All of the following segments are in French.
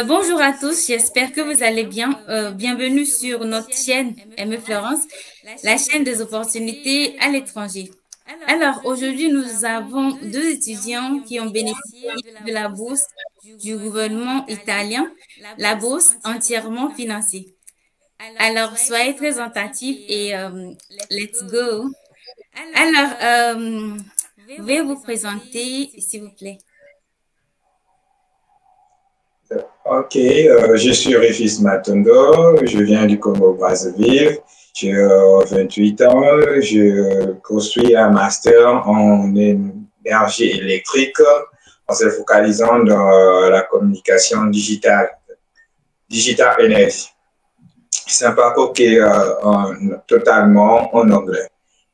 Bonjour à tous, j'espère que vous allez bien. Bienvenue sur notre chaîne ME Florence, la chaîne des opportunités à l'étranger. Alors, aujourd'hui, nous avons deux étudiants qui ont bénéficié de la bourse du gouvernement italien, la bourse entièrement financée. Alors, soyez très attentifs et let's go. Alors, veuillez vous présenter, s'il vous plaît. Ok, je suis Rufus Matungo, je viens du Congo-Brazzaville, j'ai 28 ans, je construis un master en énergie électrique en se focalisant dans la communication digitale, digital energy. C'est un parcours qui est totalement en anglais.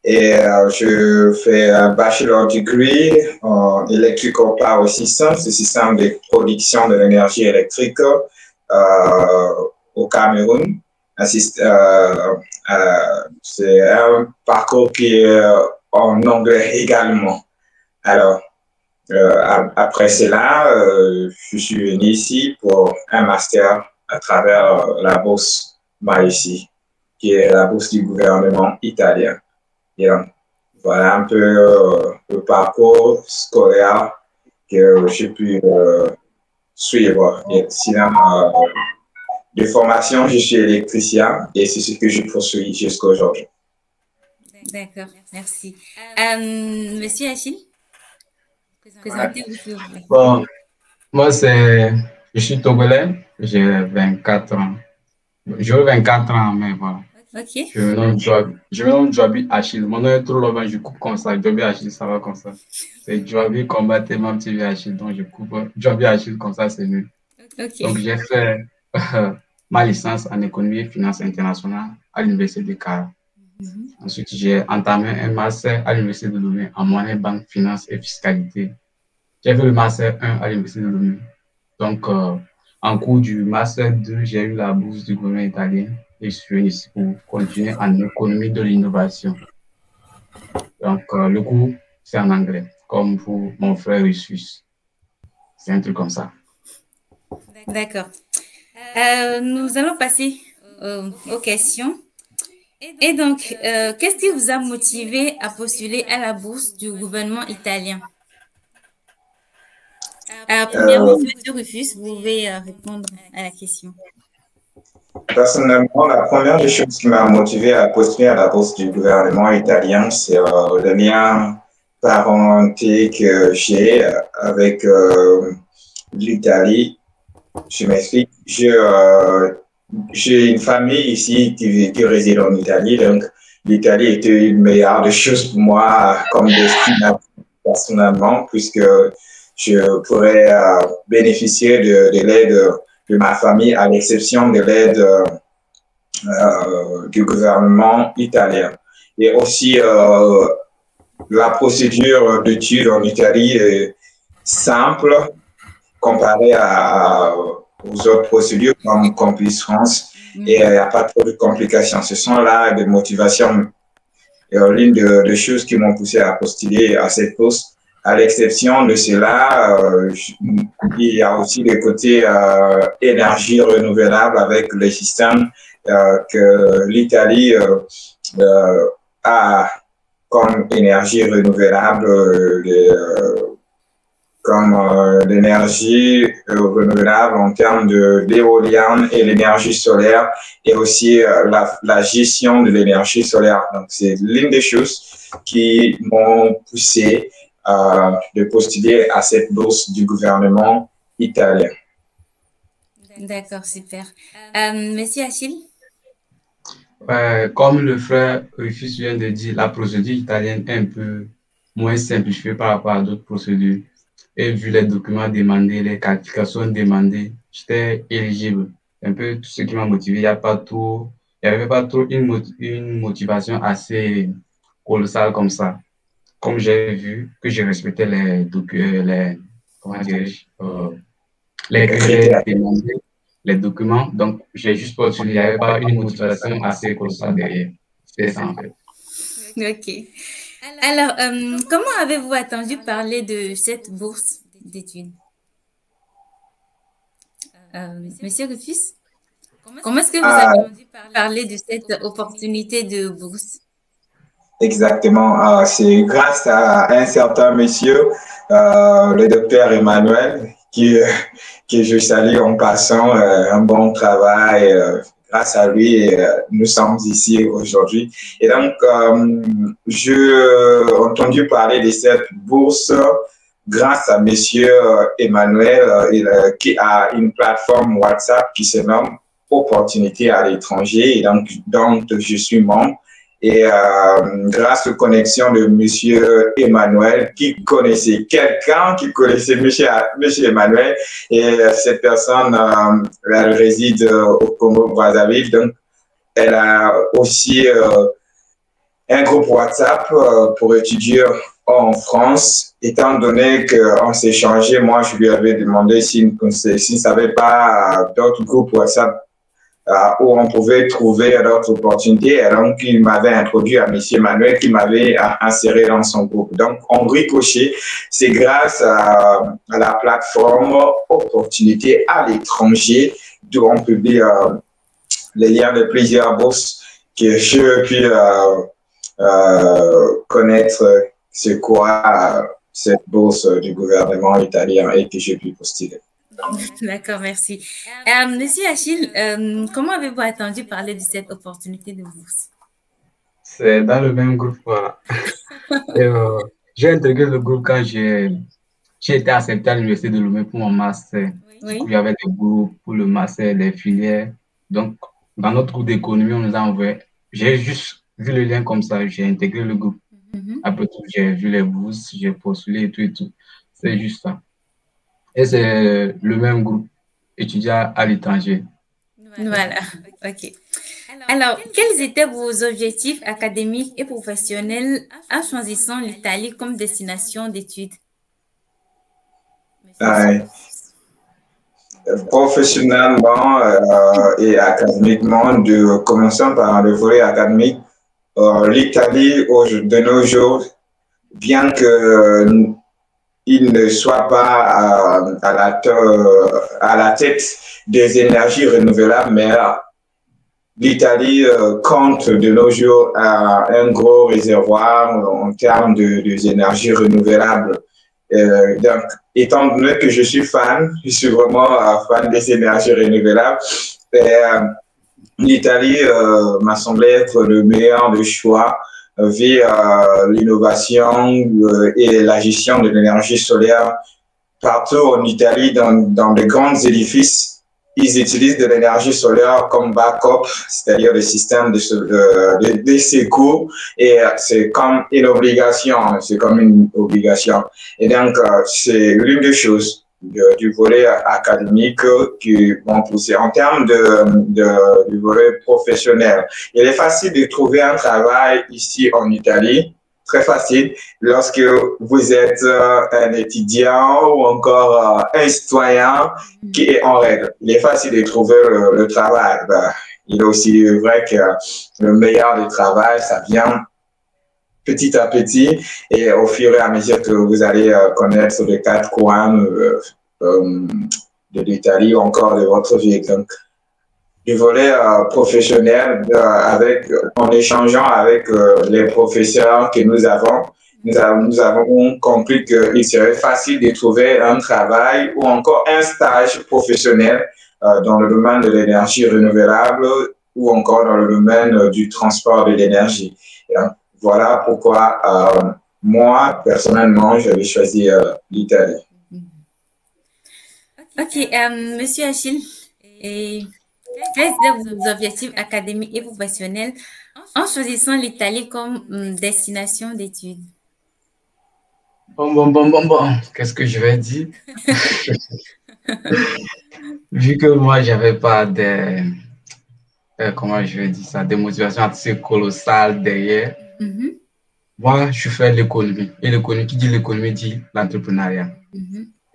Et je fais un bachelor degree en electrical power systems, le système de production de l'énergie électrique au Cameroun. C'est un parcours qui est en anglais également. Alors, après cela, je suis venu ici pour un master à travers la bourse MAICI, qui est la bourse du gouvernement italien. Et donc, voilà un peu le parcours scolaire que j'ai pu suivre. Et sinon, de formation, je suis électricien et c'est ce que je poursuis jusqu'à aujourd'hui. D'accord, merci. Monsieur Achille, présentez-vous s'il vous plaît. Bon, je suis togolais, j'ai 24 ans. J'ai 24 ans, mais voilà. Ok, Je me nomme Joabi Achille. Mon nom est trop long, je coupe comme ça. Joabi Achille, ça va comme ça. C'est Joabi combattre mon petit Achille, donc je coupe Joabi Achille comme ça, c'est mieux. Donc, ok, j'ai fait ma licence en économie et finance internationale à l'Université de Cara. Ensuite, j'ai entamé un master à l'Université de Lomé en monnaie, banque, finance et fiscalité. J'ai fait le master 1 à l'Université de Lomé. Donc, en cours du master 2, j'ai eu la bourse du gouvernement italien et je suis venu ici pour continuer en économie de l'innovation. Donc, le cours, c'est en anglais, comme pour mon frère est suisse. C'est un truc comme ça. d'accord. Nous allons passer aux questions. Et donc, qu'est-ce qui vous a motivé à postuler à la bourse du gouvernement italien? Premièrement, Euh, Monsieur Rufus, vous pouvez répondre à la question. Personnellement, la première des choses qui m'a motivé à postuler à la bourse du gouvernement italien, c'est le lien parenté que j'ai avec l'Italie. Je m'explique. J'ai une famille ici qui réside en Italie, donc l'Italie était une meilleure des choses pour moi comme destination personnellement, puisque je pourrais bénéficier de l'aide de ma famille, à l'exception de l'aide du gouvernement italien. Et aussi, la procédure d'études en Italie est simple comparée aux autres procédures comme Campus France et il n'y a pas trop de complications. Ce sont là des motivations, l'une des choses qui m'ont poussé à postuler à cette poste. À l'exception de cela, il y a aussi le côté énergie renouvelable avec les systèmes que l'Italie a comme énergie renouvelable, comme l'énergie renouvelable en termes de l'éolienne et l'énergie solaire et aussi la gestion de l'énergie solaire. Donc, c'est l'une des choses qui m'ont poussé de postuler à cette bourse du gouvernement italien. D'accord, super. Monsieur Achille? Comme le frère Rufus vient de dire, la procédure italienne est un peu moins simplifiée par rapport à d'autres procédures. Et vu les documents demandés, les qualifications demandées, j'étais éligible. Un peu tout ce qui m'a motivé. Il y avait pas trop une motivation assez colossale comme ça. Comme j'ai vu que je respectais les documents, comment dirais-je, les Les critères critères. demandés, les documents. Donc, j'ai juste postulé. Il n'y avait pas une motivation assez colossale derrière. C'est ça, en fait. Ok. Alors, comment avez-vous entendu parler de cette bourse d'études? Monsieur Rufus, comment est-ce que vous Ah, avez entendu parler de cette opportunité de bourse? exactement. C'est grâce à un certain monsieur, le docteur Emmanuel, que je salue en passant un bon travail. Grâce à lui, nous sommes ici aujourd'hui. Et donc, j'ai entendu parler de cette bourse grâce à monsieur Emmanuel, qui a une plateforme WhatsApp qui se nomme Opportunité à l'étranger. Et donc, je suis membre. Et grâce aux connexions de monsieur Emmanuel, qui connaissait quelqu'un qui connaissait monsieur Emmanuel, et cette personne, elle réside au Congo-Brazzaville, donc elle a aussi un groupe WhatsApp pour étudier en France. Étant donné qu'on s'est changé, moi je lui avais demandé s'il ne savait pas d'autres groupes WhatsApp où on pouvait trouver d'autres opportunités. Et donc, il m'avait introduit à M. Emmanuel qui m'avait inséré dans son groupe. Donc, on ricochet. C'est grâce à la plateforme Opportunités à l'étranger, d'où on publie les liens de plusieurs bourses que je puis connaître c'est quoi cette bourse du gouvernement italien et que j'ai pu postuler. D'accord, merci. Monsieur Achille, comment avez-vous entendu parler de cette opportunité de bourse? C'est dans le même groupe, voilà. Et, j'ai intégré le groupe quand j'ai été accepté à l'Université de Lomé pour mon master. Oui. Il y avait des groupes pour le master, des filières. Donc, dans notre groupe d'économie, on nous a envoyé. J'ai juste vu le lien comme ça, j'ai intégré le groupe. Après tout, j'ai vu les bourses, j'ai postulé et tout et tout. C'est juste ça. Et c'est le même groupe, étudiant à l'étranger. Voilà, ok. Alors, quels étaient vos objectifs académiques et professionnels en choisissant l'Italie comme destination d'études? Professionnellement et académiquement, commençant par le volet académique, l'Italie de nos jours, bien que il ne soit pas à la tête des énergies renouvelables, mais l'Italie compte de nos jours un gros réservoir en termes d'énergie renouvelable. Donc, étant donné que je suis vraiment fan des énergies renouvelables, l'Italie m'a semblé être le meilleur des choix vu l'innovation et la gestion de l'énergie solaire. Partout en Italie, dans de grands édifices, ils utilisent de l'énergie solaire comme backup, c'est-à-dire le système de secours, et c'est comme une obligation, Et donc, c'est l'une des choses du volet académique qui vont pousser. En termes du volet professionnel, il est facile de trouver un travail ici en Italie, très facile, lorsque vous êtes un étudiant ou encore un citoyen qui est en règle. Il est facile de trouver le travail. Il est aussi vrai que le meilleur du travail, ça vient petit à petit et au fur et à mesure que vous allez connaître les quatre coins de l'Italie ou encore de votre vie. Donc, du volet professionnel, en échangeant avec les professeurs que nous avons compris qu'il serait facile de trouver un travail ou encore un stage professionnel dans le domaine de l'énergie renouvelable ou encore dans le domaine du transport de l'énergie. Voilà pourquoi moi, personnellement, j'avais choisi l'Italie. Ok, Monsieur Achille, quels étaient vos objectifs académiques et professionnels en choisissant l'Italie comme destination d'études? Bon. Qu'est-ce que je vais dire? Vu que moi, j'avais pas comment je vais dire ça, des motivations assez colossales derrière. Moi, je fais l'économie. Et l'économie, qui dit l'économie, dit l'entrepreneuriat.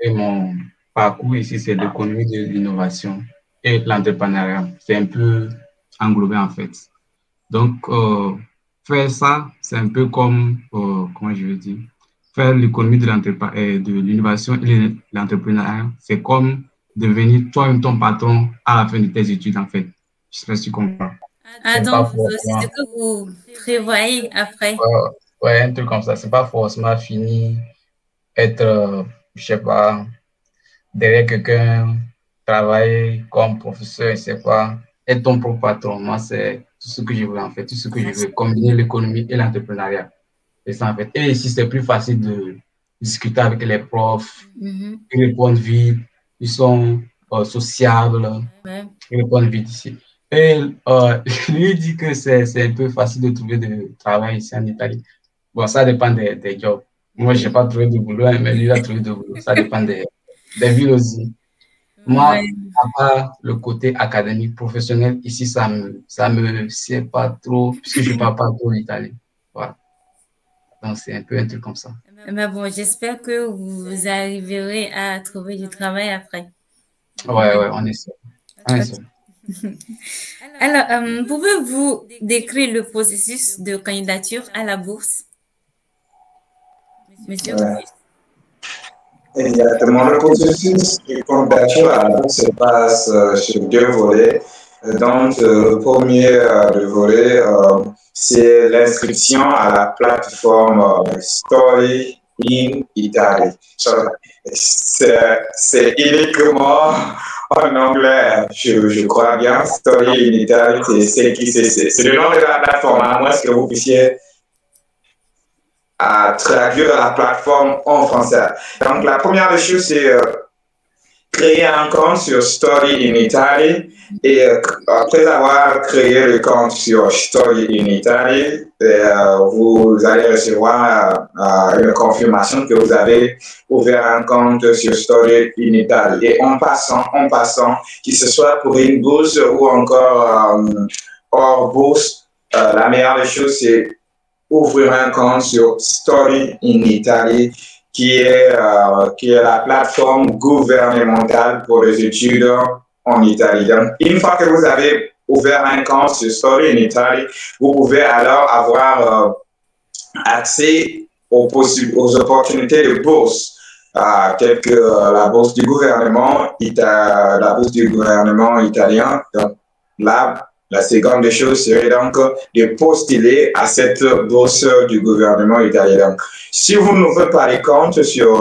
Et mon parcours ici, c'est l'économie de l'innovation et l'entrepreneuriat. C'est un peu englobé, en fait. Donc, faire ça, c'est un peu comme, comment je veux dire, faire l'économie de l'innovation et l'entrepreneuriat, c'est comme devenir toi-même ton patron à la fin de tes études, en fait. Je sais pas si tu comprends. Ah, C'est pas donc, c'est ce forcément, que vous prévoyez après. ouais, un truc comme ça. C'est pas forcément fini, être, je sais pas, derrière quelqu'un, travailler comme professeur, je sais pas, être ton propre patron. Moi, c'est tout ce que je veux, en fait, tout ce que je veux, combiner l'économie et l'entrepreneuriat. C'est ça, en fait. Et ici, c'est plus facile de discuter avec les profs, Mhm. ils répondent vite, ils sont sociables, Ouais. ils répondent vite ici. Et lui dit que c'est un peu facile de trouver du travail ici en Italie. Bon, ça dépend des jobs. Moi, je n'ai pas trouvé de boulot, hein, mais lui, il a trouvé de boulot. Ça dépend des villes aussi. Moi, Ouais. à part le côté académique, professionnel, ici, ça me sert pas trop, puisque je ne parle pas trop l'italien. Voilà. Donc, c'est un peu un truc comme ça. Mais bon, j'espère que vous arriverez à trouver du travail après. Ouais, ouais, on essaie. On essaie. Alors, pouvez-vous décrire le processus de candidature à la bourse, monsieur? Ouais. Exactement. Le processus de candidature à la bourse se passe sur deux volets. Donc, le premier le volet, c'est l'inscription à la plateforme Story in Italy. C'est uniquement en anglais, je crois bien. Story in Italy, c'est le nom de la plateforme, à moins que vous puissiez à traduire la plateforme en français. Donc, la première des choses, c'est créer un compte sur Story in Italy. Et après avoir créé le compte sur Story in Italy, vous allez recevoir une confirmation que vous avez ouvert un compte sur Story in Italy. Et en passant, que ce soit pour une bourse ou encore hors bourse, la meilleure des choses, c'est ouvrir un compte sur Story in Italy, qui est la plateforme gouvernementale pour les études en Italie. Donc, une fois que vous avez ouvert un compte sur Story in Italy, vous pouvez alors avoir accès aux opportunités de bourse, telles que la bourse du gouvernement, italien. Donc, là, la seconde chose serait donc de postuler à cette bourse du gouvernement italien. Donc, si vous n'ouvrez pas les comptes sur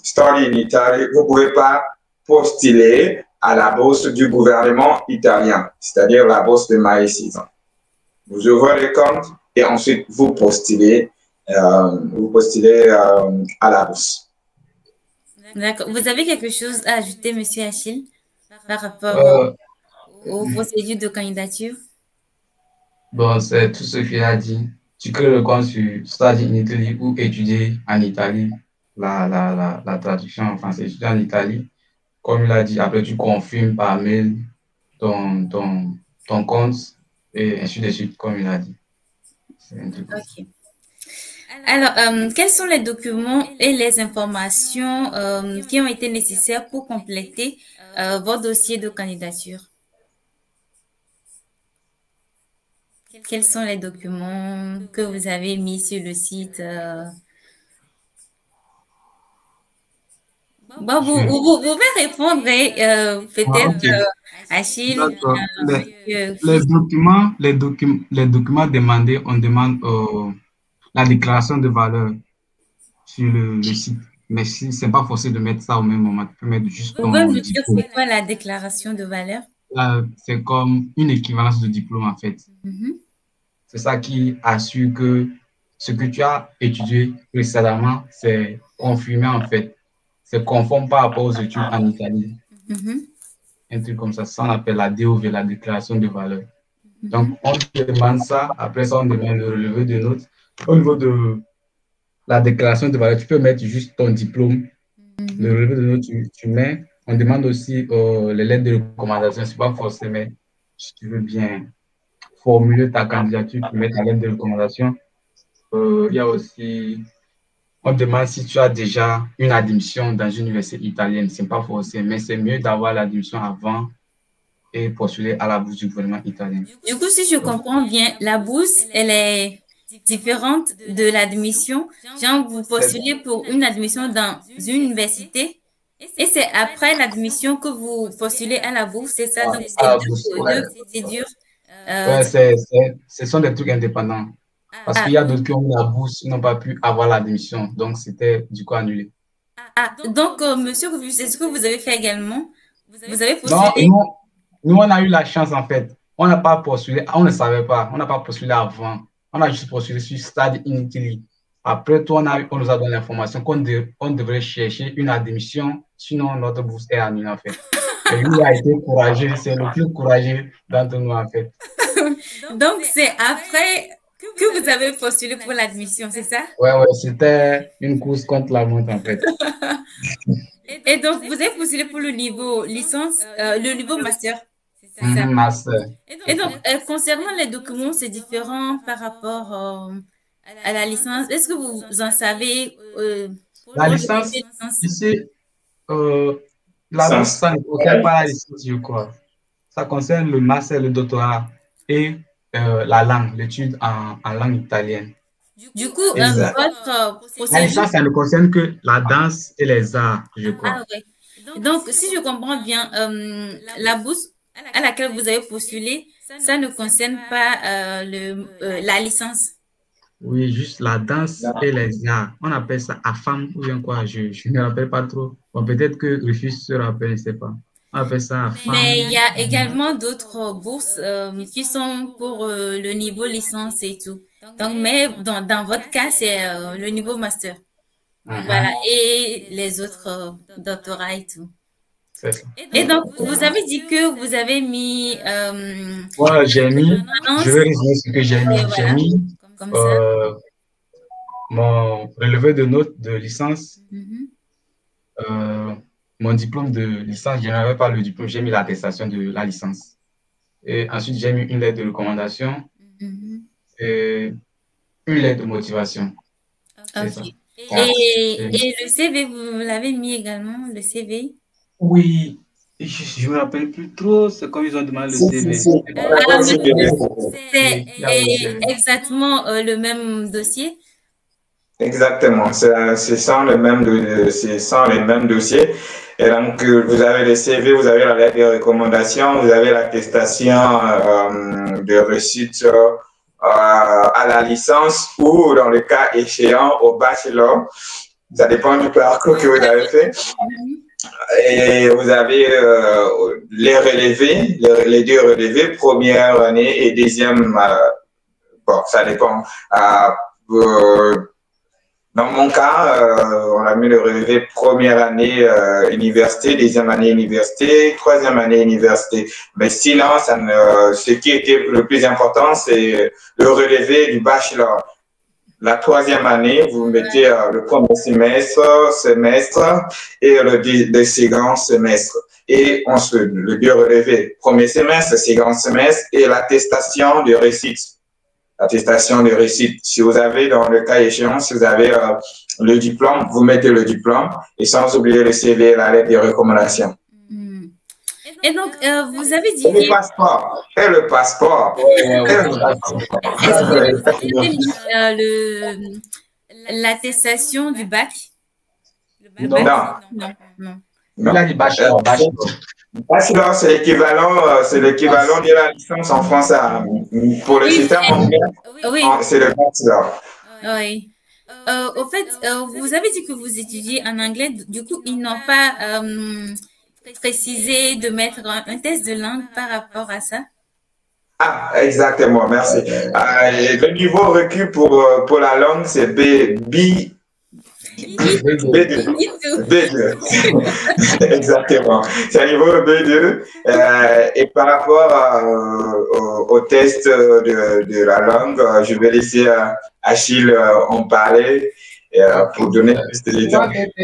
Story in Italy, vous ne pouvez pas postuler à la bourse du gouvernement italien, c'est-à-dire la bourse de Maïs. Vous ouvrez les comptes et ensuite vous postulez à la bourse. D'accord. Vous avez quelque chose à ajouter, monsieur Achille, par rapport Euh, aux procédures de candidature? bon, c'est tout ce qu'il a dit. Tu crées le compte sur Study in Italy ou étudier en Italie. La traduction en français, étudier en Italie. Comme il a dit, après tu confirmes par mail ton, ton, ton compte et ainsi de suite, comme il a dit. C'est un truc comme ça. Ok. Alors, quels sont les documents et les informations qui ont été nécessaires pour compléter votre dossier de candidature? Quels sont les documents que vous avez mis sur le site? Bon, vous pouvez répondre, Ah, peut-être ok, Achille, d'accord. Fils. Les documents demandés, on demande la déclaration de valeur sur le site. Mais si c'est pas forcé de mettre ça au même moment, tu peux mettre juste Vous pouvez ton me dire diplôme. c'est quoi la déclaration de valeur? Là, c'est comme une équivalence de diplôme en fait. Mhm. C'est ça qui assure que ce que tu as étudié précédemment, c'est confirmé en fait. C'est conforme par rapport aux études en Italie. Mhm. Un truc comme ça on appelle la DOV, la déclaration de valeur. Donc, Mhm. on demande ça. Après ça, on demande le relevé de notes. Au niveau de la déclaration de valeur, tu peux mettre juste ton diplôme. Le Mhm. relevé de notes, tu mets. On demande aussi les lettres de recommandation. Ce n'est pas forcément, mais si tu veux bien formuler ta candidature, tu mets ta lettre de recommandation. Il y a aussi, on demande si tu as déjà une admission dans une université italienne. Ce n'est pas forcément, mais c'est mieux d'avoir l'admission avant et postuler à la bourse du gouvernement italien. Du coup, si je comprends bien, la bourse, elle est différente de l'admission. Genre, vous C'est postulez pour une admission dans une université Et c'est après l'admission que vous postulez à la bourse, c'est ça? Donc, c'est Ah, deux procédures. ouais, ce sont des trucs indépendants. Parce qu'il y a d'autres qui ont eu la bourse, qui n'ont pas pu avoir l'admission. Donc, c'était du coup annulé. Donc, Monsieur Rufus, c'est ce que vous avez fait également? Vous avez Non, postulé? nous, on a eu la chance, en fait. On n'a pas postulé, on ne savait pas. On n'a pas postulé avant. On a juste postulé sur Stade Inutili. Après tout, on nous a donné l'information on devrait chercher une admission, sinon notre bourse est annulée, en fait. Et lui a été courageux, c'est le plus courageux d'entre nous, en fait. Donc, c'est après que vous avez postulé pour l'admission, c'est ça? Ouais, c'était une course contre la montre, en fait. Et donc, vous avez postulé pour le niveau licence, le niveau master, c'est ça? Master. Et donc, concernant les documents, c'est différent par rapport à la licence. Est-ce que vous en savez La pour le licence, niveau licence? ici, la bourse, ça ne concerne pas la licence, je crois. Ça concerne le master, le doctorat et la langue, l'étude en langue italienne. Du coup, Exact. votre La procédure... licence, ça ne concerne que la danse et les arts, je crois. Ah ouais. Donc, si je comprends bien, la bourse à laquelle vous avez postulé, ça ne concerne pas la licence. Oui, juste la danse et les arts. On appelle ça AFAM ou bien quoi, je ne me rappelle pas trop. Bon, peut-être que Rufus se rappelle, je ne sais pas. On appelle ça AFAM. Mais il y a également d'autres bourses qui sont pour le niveau licence et tout. Donc, mais dans votre cas, c'est le niveau master. Voilà. Et les autres doctorats et tout. C'est ça. Et donc, vous avez dit que vous avez mis... Voilà, je vais résumer ce que j'ai mis. Voilà. J'ai mis Comme ça. mon relevé de notes de licence, mon diplôme de licence, je n'avais pas le diplôme, j'ai mis l'attestation de la licence. Et ensuite, j'ai mis une lettre de recommandation et une lettre de motivation. C'est ça. Et le CV, vous l'avez mis également, le CV? Oui, je ne me rappelle plus trop, c'est comme ils ont demandé le CV. C'est exactement le même dossier? Exactement, c'est sans les mêmes dossiers. Et donc, vous avez le CV, vous avez la lettre de recommandation, vous avez l'attestation de réussite à la licence ou, dans le cas échéant, au bachelor. Ça dépend du parcours que vous avez fait. Et vous avez les relevés, les deux relevés, première année et deuxième, bon, ça dépend. Dans mon cas, on a mis le relevé première année université, deuxième année université, troisième année université. Mais sinon, ce qui était le plus important, c'est le relevé du bachelor. La troisième année, vous mettez le premier semestre et le second semestre. Et ensuite, le deux relevé, premier semestre, second semestre et l'attestation de réussite. Attestation de réussite. Si vous avez, dans le cas échéant, si vous avez le diplôme, vous mettez le diplôme et sans oublier le CV et la lettre de recommandation. Et donc, vous avez dit... Et le passeport. Et le passeport. L'attestation du bac? Non. Il a dit bachelor. Bachelor, c'est l'équivalent de la licence en France pour le système anglais. Oui. C'est le bachelor. Oui. Au fait, vous avez dit que vous étudiez en anglais. Du coup, ils n'ont pas précisé de mettre un test de langue par rapport à ça? Ah, exactement, merci. Le niveau requis pour la langue, c'est B2. Exactement. C'est un niveau B2. Et par rapport au test de la langue, je vais laisser Achille en parler pour donner plus de détails. Je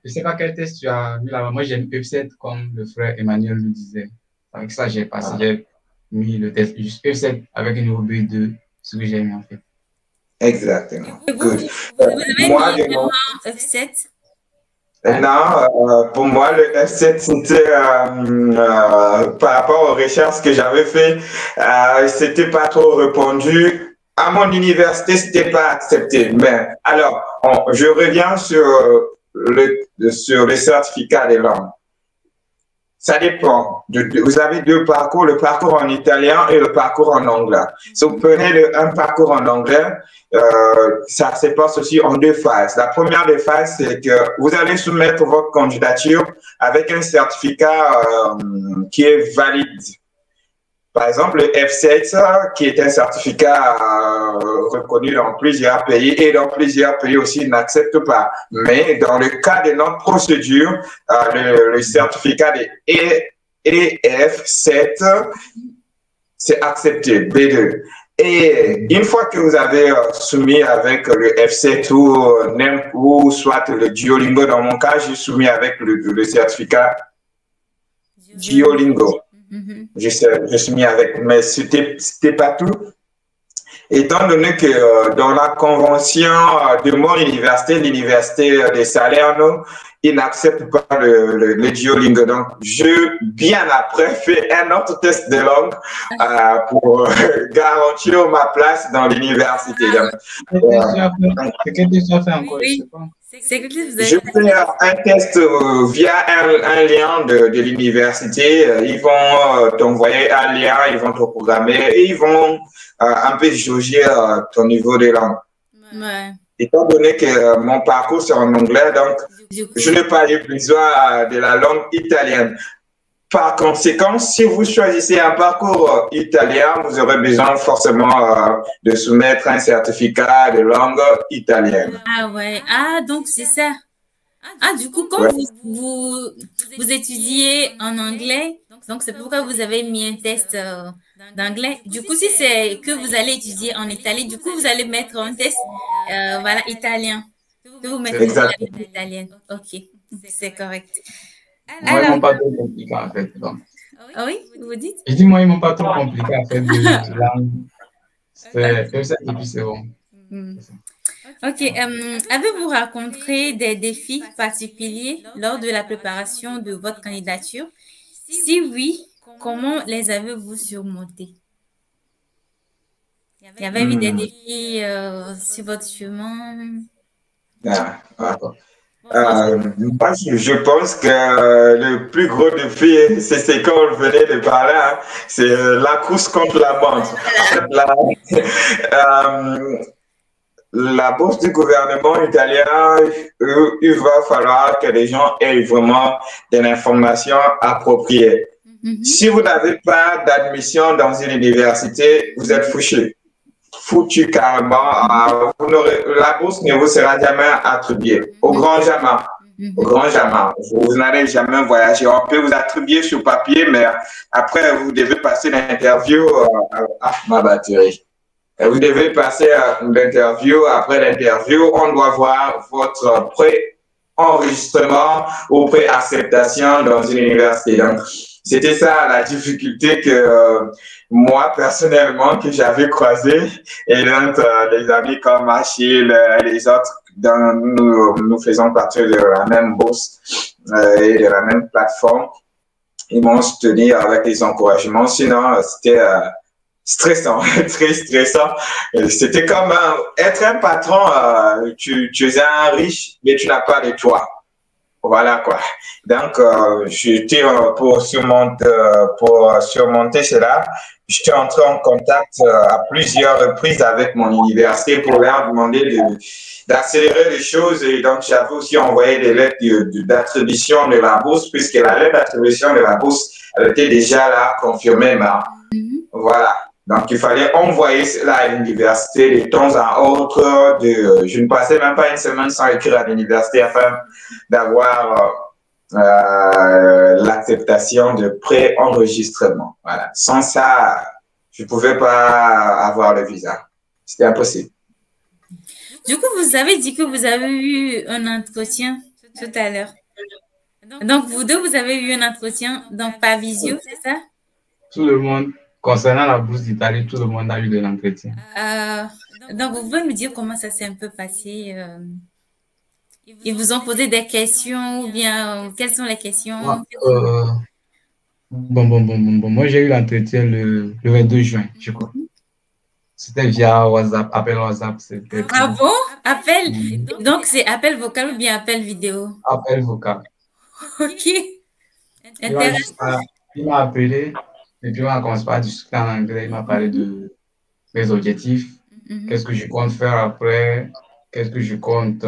ne sais pas quel test tu as mis là-bas. Moi, j'ai mis F7 comme le frère Emmanuel le disait. Avec ça, j'ai passé. J'ai mis le test juste F7 avec un niveau B2, ce que j'ai mis en fait. Exactement. Vous avez Moi, mis vraiment F7? Non, pour moi, le F7, c'était par rapport aux recherches que j'avais fait, c'était pas trop répandu. À mon université, c'était pas accepté. Mais alors, je reviens sur sur le certificat des langues. Ça dépend. Vous avez deux parcours, le parcours en italien et le parcours en anglais. Si vous prenez un parcours en anglais, ça se passe aussi en deux phases. La première des phases, c'est que vous allez soumettre votre candidature avec un certificat qui est valide. Par exemple, le F7, qui est un certificat reconnu dans plusieurs pays et dans plusieurs pays aussi n'acceptent pas. Mais dans le cas de notre procédure, le certificat de EF7, c'est accepté, B2. Et une fois que vous avez soumis avec le F7 ou soit le Duolingo, dans mon cas, j'ai soumis avec le certificat Duolingo. Je suis mis avec, mais c'était pas tout. Étant donné que dans la convention de mon université, l'université de Salerno, ils n'acceptent pas le Duolingo. Donc, bien après, fait un autre test de langue pour garantir ma place dans l'université. Je fais un test via un lien de l'université. Ils vont t'envoyer un lien, ils vont te programmer et ils vont un peu jauger ton niveau de langue. Ouais. Étant donné que mon parcours c'est en anglais, donc je n'ai pas eu besoin de la langue italienne. Par conséquent, si vous choisissez un parcours italien, vous aurez besoin forcément de soumettre un certificat de langue italienne. Ah ouais, ah donc c'est ça. Ah du coup, quand vous étudiez en anglais, donc c'est pourquoi vous avez mis un test d'anglais. Du coup, si c'est que vous allez étudier en Italie, du coup vous allez mettre un test voilà, italien. Que vous mettez la langue italienne. Ok, c'est correct. Moi, ils m'ont pas trop compliqué en fait. Donc. Ah oui, vous dites? Je dis, moi, ils m'ont pas trop compliqué en fait de langue. C'est ça et puis c'est bon. Ok, avez-vous rencontré des défis particuliers lors de la préparation de votre candidature? Si oui, comment les avez-vous surmontés? Il y avait eu des défis sur votre chemin? Moi, je pense que le plus gros défi, c'est ce qu'on venait de parler, hein, c'est la course contre la montre. La bourse du gouvernement italien, il va falloir que les gens aient vraiment de l'information appropriée. Si vous n'avez pas d'admission dans une université, vous êtes foutu carrément. La bourse ne vous sera jamais attribuée. Au grand jamais. Au grand jamais. Vous n'allez jamais voyager. On peut vous attribuer sur papier, mais après, vous devez passer l'interview à ma batterie. Vous devez passer l'interview. Après l'interview, on doit voir votre pré-enregistrement ou pré-acceptation dans une université. Donc, c'était ça la difficulté que moi, personnellement, que j'avais croisé. Et donc, les amis comme Achille et les autres, nous faisons partie de la même bourse et de la même plateforme. Ils m'ont soutenu avec des encouragements. Sinon, c'était stressant, très stressant. C'était comme être un patron, tu es un riche, mais tu n'as pas de toit. Voilà quoi. Donc, pour surmonter cela, j'étais entré en contact à plusieurs reprises avec mon université pour leur demander d'accélérer les choses. Et donc, j'avais aussi envoyé des lettres d'attribution de la bourse, puisque la lettre d'attribution de la bourse, elle était déjà là, confirmée. Voilà. Donc, il fallait envoyer cela à l'université de temps à autre. Je ne passais même pas une semaine sans écrire à l'université afin d'avoir l'acceptation de pré-enregistrement. Voilà. Sans ça, je ne pouvais pas avoir le visa. C'était impossible. Du coup, vous avez dit que vous avez eu un entretien tout à l'heure. Donc, vous deux, vous avez eu un entretien, donc par visio, c'est ça? Tout le monde. Concernant la bourse d'Italie, tout le monde a eu de l'entretien. Donc, vous pouvez me dire comment ça s'est un peu passé? Ils vous ont posé des questions ou bien quelles sont les questions? Bon. Moi, j'ai eu l'entretien le 22 juin, je crois. C'était via WhatsApp, appel WhatsApp. C'était Ah bon? Appel? Mhm. Donc, c'est appel vocal ou bien appel vidéo? Appel vocal. Ok, Il m'a intéressant. juste, il m'a appelé et puis on a commencé par discuter en anglais. Il m'a parlé de mes objectifs, Mhm. qu'est-ce que je compte faire après, qu'est-ce que je compte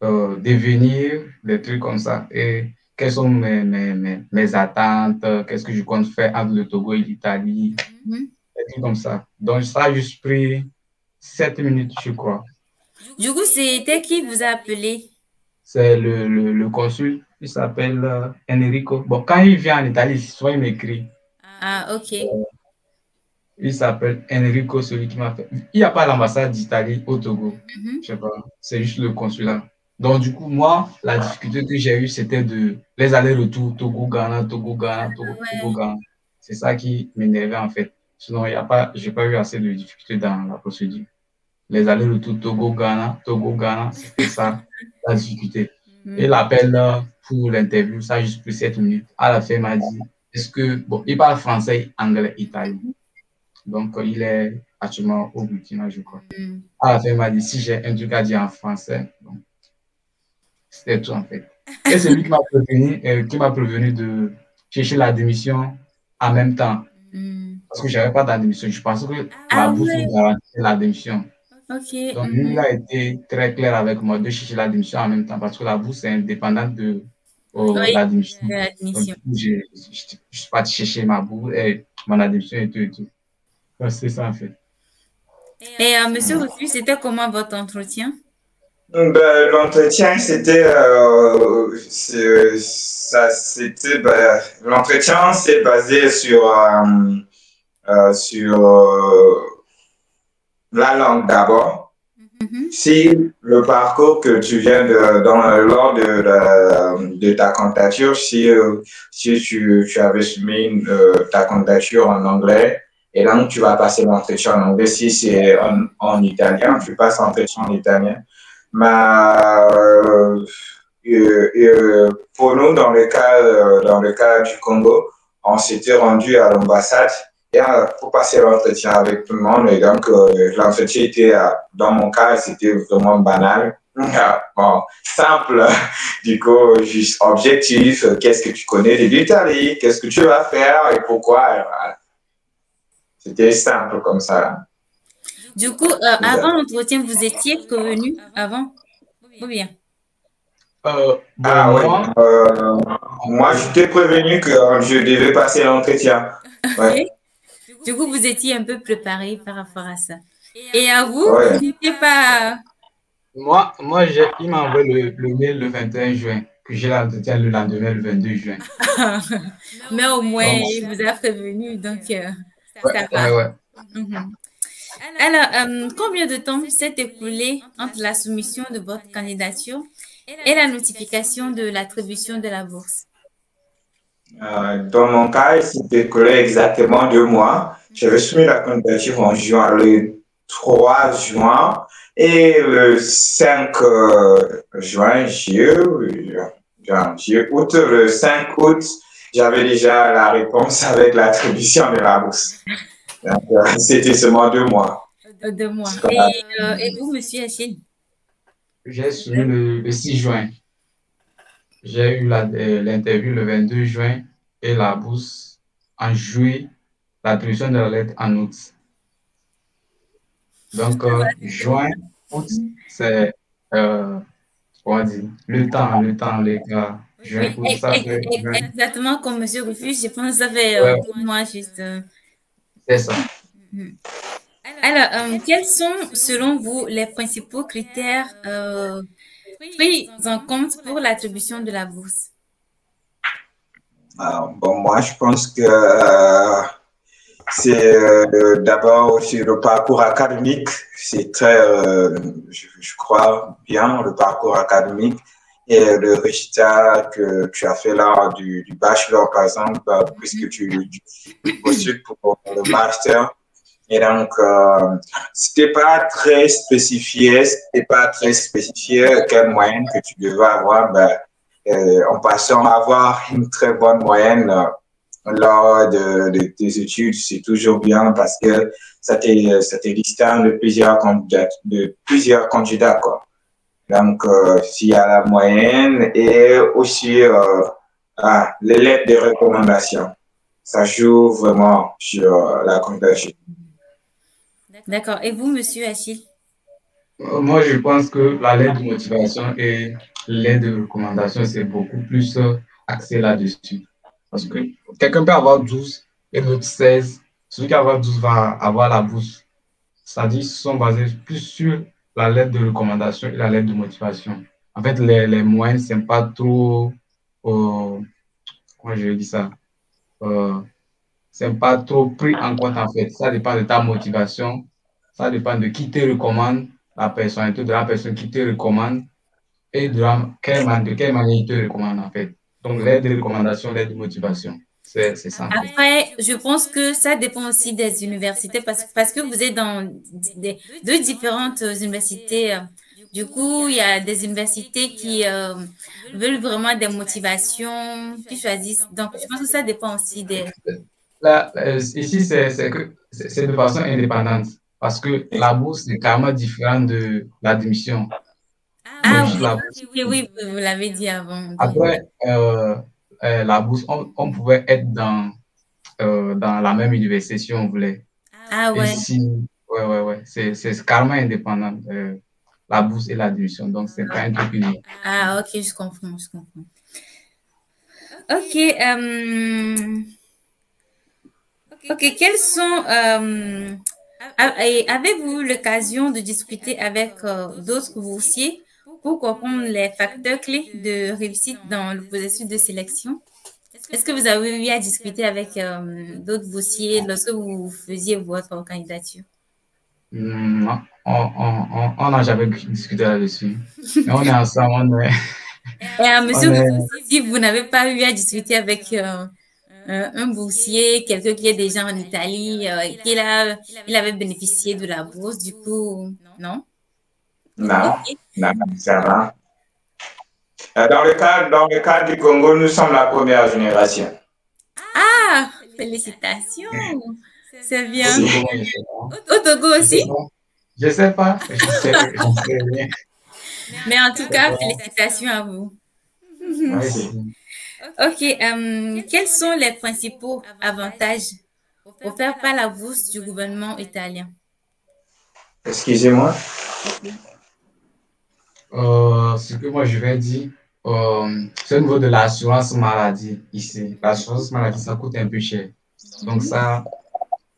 devenir, des trucs comme ça. Et quelles sont mes attentes, qu'est-ce que je compte faire entre le Togo et l'Italie, Mhm. des trucs comme ça. Donc, ça a juste pris 7 minutes, je crois. Du coup, c'était qui vous a appelé? C'est le consul, il s'appelle Enrico. Bon, quand il vient en Italie, souvent il m'écrit. Ah, ok. Il s'appelle Enrico, celui qui m'a fait. Il n'y a pas l'ambassade d'Italie au Togo. Mhm. Je sais pas. C'est juste le consulat. Donc, du coup, moi, la difficulté que j'ai eue, c'était de les allers-retours Togo-Ghana, Togo-Ghana, Ouais. Togo-Ghana. C'est ça qui m'énervait en fait. Sinon, il y a pas, j'ai pas eu assez de difficultés dans la procédure. Les allers-retours Togo-Ghana, Togo-Ghana, c'était ça la difficulté. Et Mhm. l'appel pour l'interview, ça a juste pris 7 minutes. À la fin, il m'a dit, est-ce que, bon, il parle français, anglais, italien. Donc, il est actuellement au Burkina, je crois. Mhm. À la fin, il m'a dit, si j'ai un truc à dire en français, donc, c'était tout en fait. Et c'est lui qui m'a prévenu de chercher la démission en même temps. Mhm. Parce que je n'avais pas de démission. Je pensais que la Ah bourse me ouais, garantissait la démission. ok. Donc, lui, il Mhm. a été très clair avec moi de chercher la démission en même temps parce que la bourse est indépendante de Oui, la démission. Donc, l'admission. du coup, je suis parti chercher ma bourse et mon admission et tout et tout. Donc, c'est ça en fait. Et Monsieur Rufus, c'était comment votre entretien? Ben, l'entretien, l'entretien s'est basé sur la langue d'abord. Mhm. Si le parcours que tu viens lors de ta candidature, si tu avais soumis ta candidature en anglais, et donc tu vas passer l'entretien en anglais. Si c'est en italien, tu passes l'entretien en italien. Mais pour nous, dans le cas du Congo, on s'était rendu à l'ambassade pour passer l'entretien avec tout le monde. Et donc, l'entretien était, dans mon cas, c'était vraiment banal. Bon, simple, du coup, juste objectif, qu'est-ce que tu connais de l'Italie, qu'est-ce que tu vas faire et pourquoi. Et voilà. C'était simple comme ça. Du coup, avant l'entretien, vous étiez prévenu avant? Ou bien? Bon, Ah oui, moi, moi, je t'ai prévenu que je devais passer l'entretien. Ok. Ouais, Du coup, vous étiez un peu préparé par rapport à ça. Et à vous, vous ouais. n'étiez pas... il m'a envoyé le mail le 21 juin, que j'ai l'entretien le lendemain, le 22 juin. Mais au moins, Donc, il vous a prévenu, donc ouais, ça va. ouais, ouais. Mhm. Alors, combien de temps s'est écoulé entre la soumission de votre candidature et la notification de l'attribution de la bourse? Dans mon cas, il s'est écoulé exactement 2 mois. J'avais soumis la candidature en juin, le 3 juin et le 5 juin, août, le 5 août, j'avais déjà la réponse avec l'attribution de la bourse. Donc, c'était seulement 2 mois. 2 mois. Et vous, monsieur Achille? J'ai soumis le 6 juin. J'ai eu l'interview le 22 juin et la bourse en juillet, l'attribution de la lettre en août. Donc, juin, août, c'est, comment dire, le temps, les gars. Juin, Oui, août, ça fait juin. exactement comme monsieur Rufus, je pense que ça fait Ouais, 2 mois juste. c'est ça. Mhm. Alors, quels sont, selon vous, les principaux critères pris en compte pour l'attribution de la bourse? Bon, moi, je pense que c'est d'abord aussi le parcours académique. C'est très, je crois bien, le parcours académique et le résultat que tu as fait là du bachelor, par exemple, puisque tu postules pour le master. Et donc, c'était pas très spécifié quelle moyenne que tu devais avoir. En passant à avoir une très bonne moyenne lors de tes études, c'est toujours bien parce que ça te distingue de plusieurs candidats, quoi. Donc, s'il y a la moyenne et aussi les lettres de recommandation, ça joue vraiment sur la candidature. D'accord. Et vous, monsieur Achille? Moi, je pense que la lettre de motivation et l'aide de recommandation, c'est beaucoup plus axé là-dessus. Parce que quelqu'un peut avoir 12 et l'autre 16. Celui qui va avoir 12 va avoir la bourse. C'est-à-dire qu'ils sont basés plus sur la lettre de recommandation et la lettre de motivation. En fait, les moyens, ce n'est pas trop, comment je vais dire ça, c'est pas trop pris en compte en fait. Ça dépend de ta motivation, ça dépend de qui te recommande, la personnalité de la personne qui te recommande et de quelle manière il te recommande en fait. Donc, l'aide de recommandation, l'aide de motivation, c'est ça en fait. Après, je pense que ça dépend aussi des universités parce que vous êtes dans deux différentes universités. Du coup, il y a des universités qui veulent vraiment des motivations, qui choisissent. Donc, je pense que ça dépend aussi des... Là, ici, c'est de façon indépendante parce que la bourse est carrément différente de l'admission. Ah Juste oui, la bourse. oui, oui, vous l'avez dit avant. Donc, Après, la bourse, on pouvait être dans la même université si on voulait. ah Et ouais. si, ouais, c'est carrément indépendant, la bourse et l'admission. Donc, c'est pas un truc unique. Ah, ok, je comprends, je comprends. Ok, ok, quels sont... avez-vous l'occasion de discuter avec d'autres boursiers pour comprendre les facteurs clés de réussite dans le processus de sélection? Est-ce que vous avez eu à discuter avec d'autres boursiers lorsque vous faisiez votre candidature? Non, on n'a jamais discuté là-dessus. Mais on est ensemble, Et monsieur, on est, si vous n'avez pas eu à discuter avec un boursier, quelqu'un qui est déjà en Italie, il avait bénéficié de la bourse, du coup, non? Non, Ok. non, ça va. Dans le cas du Congo, nous sommes la première génération. Ah, félicitations, c'est au bien. Togo, moi, je sais pas. Au Togo Je sais aussi? pas. Je sais pas. J'en sais rien. Mais en tout cas, Ouais, félicitations à vous. Merci. merci. Ok, quels sont les principaux avantages offerts par la bourse du gouvernement italien? Excusez-moi. Ce que moi je vais dire, c'est au niveau de l'assurance maladie ici. L'assurance maladie, ça coûte un peu cher. Donc ça,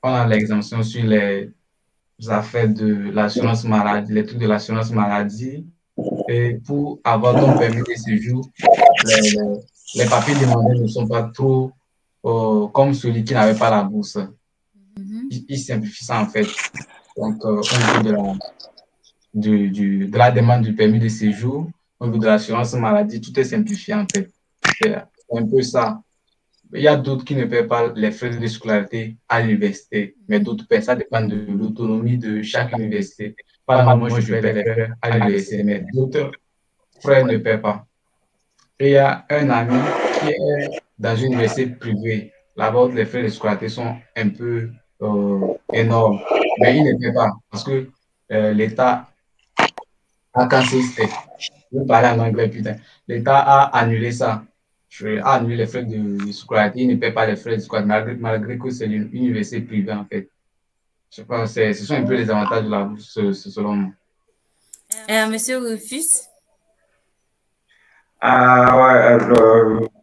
on a l'exemption sur les affaires de l'assurance maladie, les trucs de l'assurance maladie. Et pour avoir ton permis de séjour, les, les- les papiers demandés ne sont pas trop comme celui qui n'avait pas la bourse. Mhm. Il simplifie ça en fait. Donc, au niveau de la demande du permis de séjour, au niveau de l'assurance maladie, tout est simplifié en fait. C'est un peu ça. Il y a d'autres qui ne paient pas les frais de scolarité à l'université, mais d'autres paient. Ça dépend de l'autonomie de chaque université. Par exemple, moi, je paie les frais à l'université, mais d'autres frères ne paient pas. Et il y a un ami qui est dans une université privée. Là-bas, les frais de scolarité sont un peu énormes, mais il ne paie pas parce que l'État a cassé, je vais parler en anglais, putain. L'État a annulé ça. A annulé les frais de scolarité. Il ne paie pas les frais de scolarité, malgré que c'est une université privée, en fait. Je sais pas, ce sont un peu les avantages de la bourse, selon moi. Monsieur Rufus?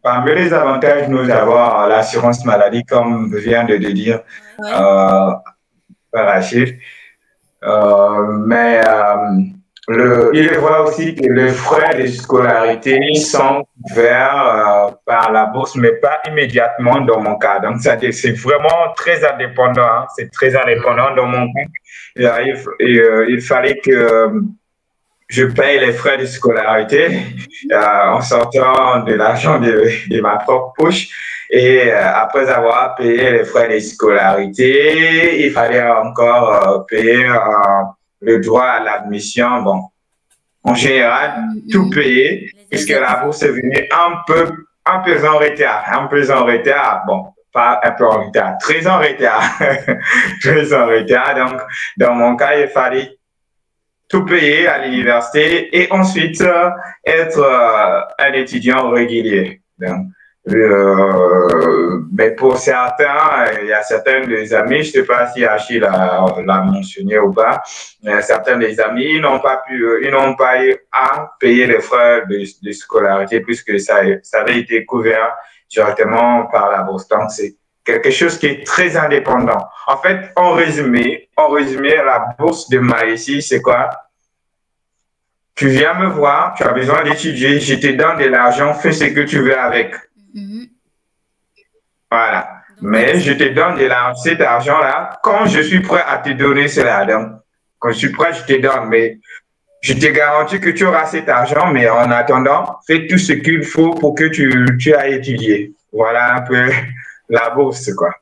Parmi les avantages, nous avons l'assurance maladie, comme vient de le dire Ouais. par Rachid. Mais il est vrai aussi que les frais de scolarité sont couverts par la bourse, mais pas immédiatement dans mon cas. Donc, c'est vraiment très indépendant. Hein. C'est très indépendant dans mon cas. Il fallait que je paye les frais de scolarité en sortant de l'argent de ma propre poche. Et après avoir payé les frais de scolarité, il fallait encore payer le droit à l'admission. Bon, en général, tout payé, puisque la bourse est venue un peu en retard. Bon, pas un peu en retard, très en retard, très en retard. Donc, dans mon cas, il fallait tout payer à l'université et ensuite être un étudiant régulier. Donc, mais pour certains, il y a certains des amis, je ne sais pas si Achille l'a mentionné ou pas, certains des amis, ils n'ont pas eu à payer les frais de scolarité puisque ça avait été couvert directement par la bourse. Donc, c'est quelque chose qui est très indépendant. En fait, en résumé, la bourse de Maïsi, c'est quoi? Tu viens me voir, tu as besoin d'étudier, je te donne de l'argent, fais ce que tu veux avec. Voilà. Mais je te donne cet argent-là quand je suis prêt à te donner cela. Donc, quand je suis prêt, je te donne. Mais je te garantis que tu auras cet argent, mais en attendant, fais tout ce qu'il faut pour que tu ailles étudier. Voilà un peu la bourse, quoi.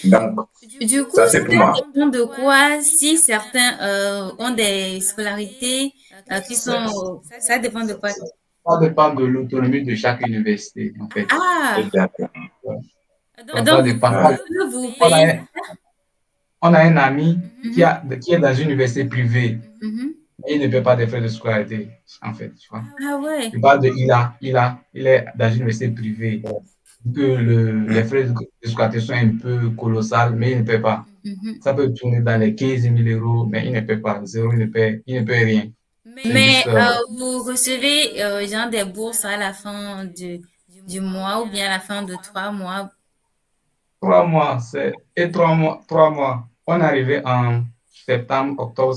Donc, Du coup, ça c'est pour moi. Ça dépend de quoi? Si certains ont des scolarités qui sont... ça dépend de quoi? Ça dépend de l'autonomie de chaque université, en fait. Ah! Exactement. Donc, ça dépend. Vous payez... On a un ami qui est dans une université privée. Et il ne paie pas des frais de scolarité, en fait. Tu vois. Ah ouais. Je parle de il est dans une université privée. Que les frais de scolarité sont un peu colossales, mais il ne paie pas. Ça peut tourner dans les 15 000 euros, mais il ne paie pas. Zéro, il ne paie rien. Mais vous recevez genre des bourses à la fin du mois ou bien à la fin de 3 mois? 3 mois, et 3 mois, 3 mois. On est arrivé en septembre, octobre.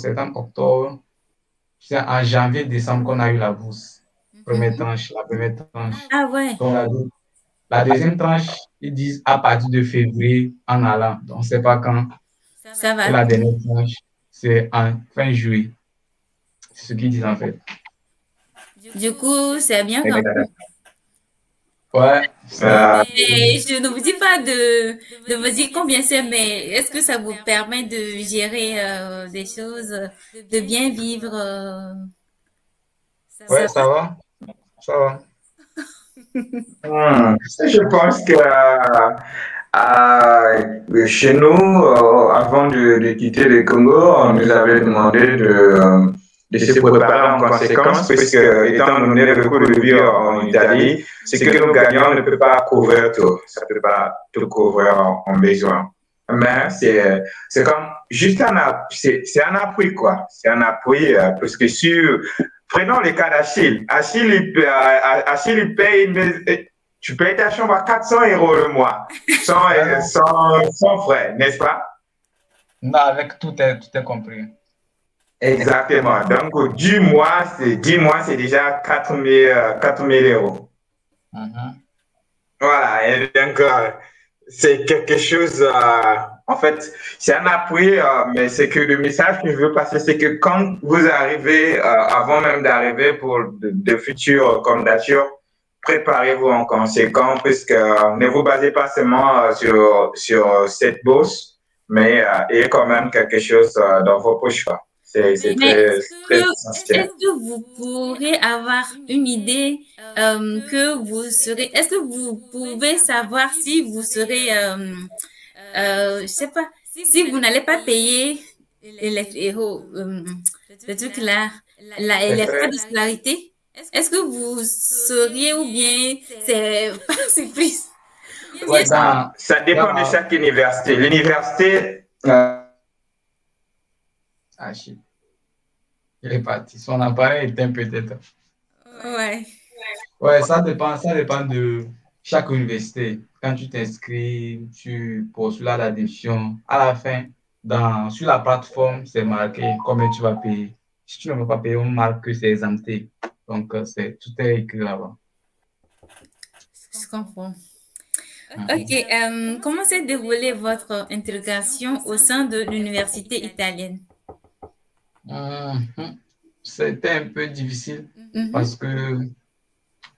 C'est en janvier, décembre qu'on a eu la bourse. La première tranche. Ah ouais. Donc, la deuxième tranche, ils disent à partir de février en allant. Donc, on ne sait pas quand. Ça va. Et la dernière tranche, c'est en fin juillet. C'est ce qu'ils disent en fait. Du coup, c'est bien quand même. Ouais. Et je ne vous dis pas de me dire combien c'est, mais est-ce que ça vous permet de gérer des choses, de bien vivre? Ouais, ça va. Ça va. Je pense que chez nous, avant de quitter le Congo, on nous avait demandé de se préparer en conséquence, puisque étant donné le coût de vie en Italie, ce que nous gagnons ne peut pas couvrir tout. Ça ne peut pas tout couvrir en besoin. Mais c'est comme juste c'est un appui, quoi. C'est un appui, parce que prenons le cas d'Achille. Achille, il paye tu payes ta chambre à 400 € le mois, sans frais, n'est-ce pas? Non, avec tout est compris. Exactement. Donc, 10 mois, c'est déjà 4 000 €. Voilà. Et donc, c'est quelque chose, en fait, c'est un appui, mais c'est que le message que je veux passer, c'est que quand vous arrivez, avant même d'arriver pour de futures candidatures, préparez-vous en conséquence, puisque ne vous basez pas seulement sur cette bourse, mais ayez quand même quelque chose dans vos poches. C'est très essentiel. Est-ce que vous pourrez avoir une idée que vous serez... Est-ce que vous pouvez savoir si vous serez... je sais pas, si vous n'allez pas payer le truc là, les frais de scolarité? Est-ce que vous sauriez ou bien c'est pas surprise? Ouais, ça dépend de chaque université. L'université... Ah, shit. Il est parti. Son appareil éteint peut-être. Ouais. Ouais, ça dépend de chaque université. Quand tu t'inscris, tu postules à l'admission. À la fin, sur la plateforme, c'est marqué combien tu vas payer. Si tu ne veux pas payer, on marque que c'est exempté. Donc, tout est écrit là-bas. Je comprends. Ok, comment s'est déroulée votre intégration au sein de l'université italienne? C'était un peu difficile parce que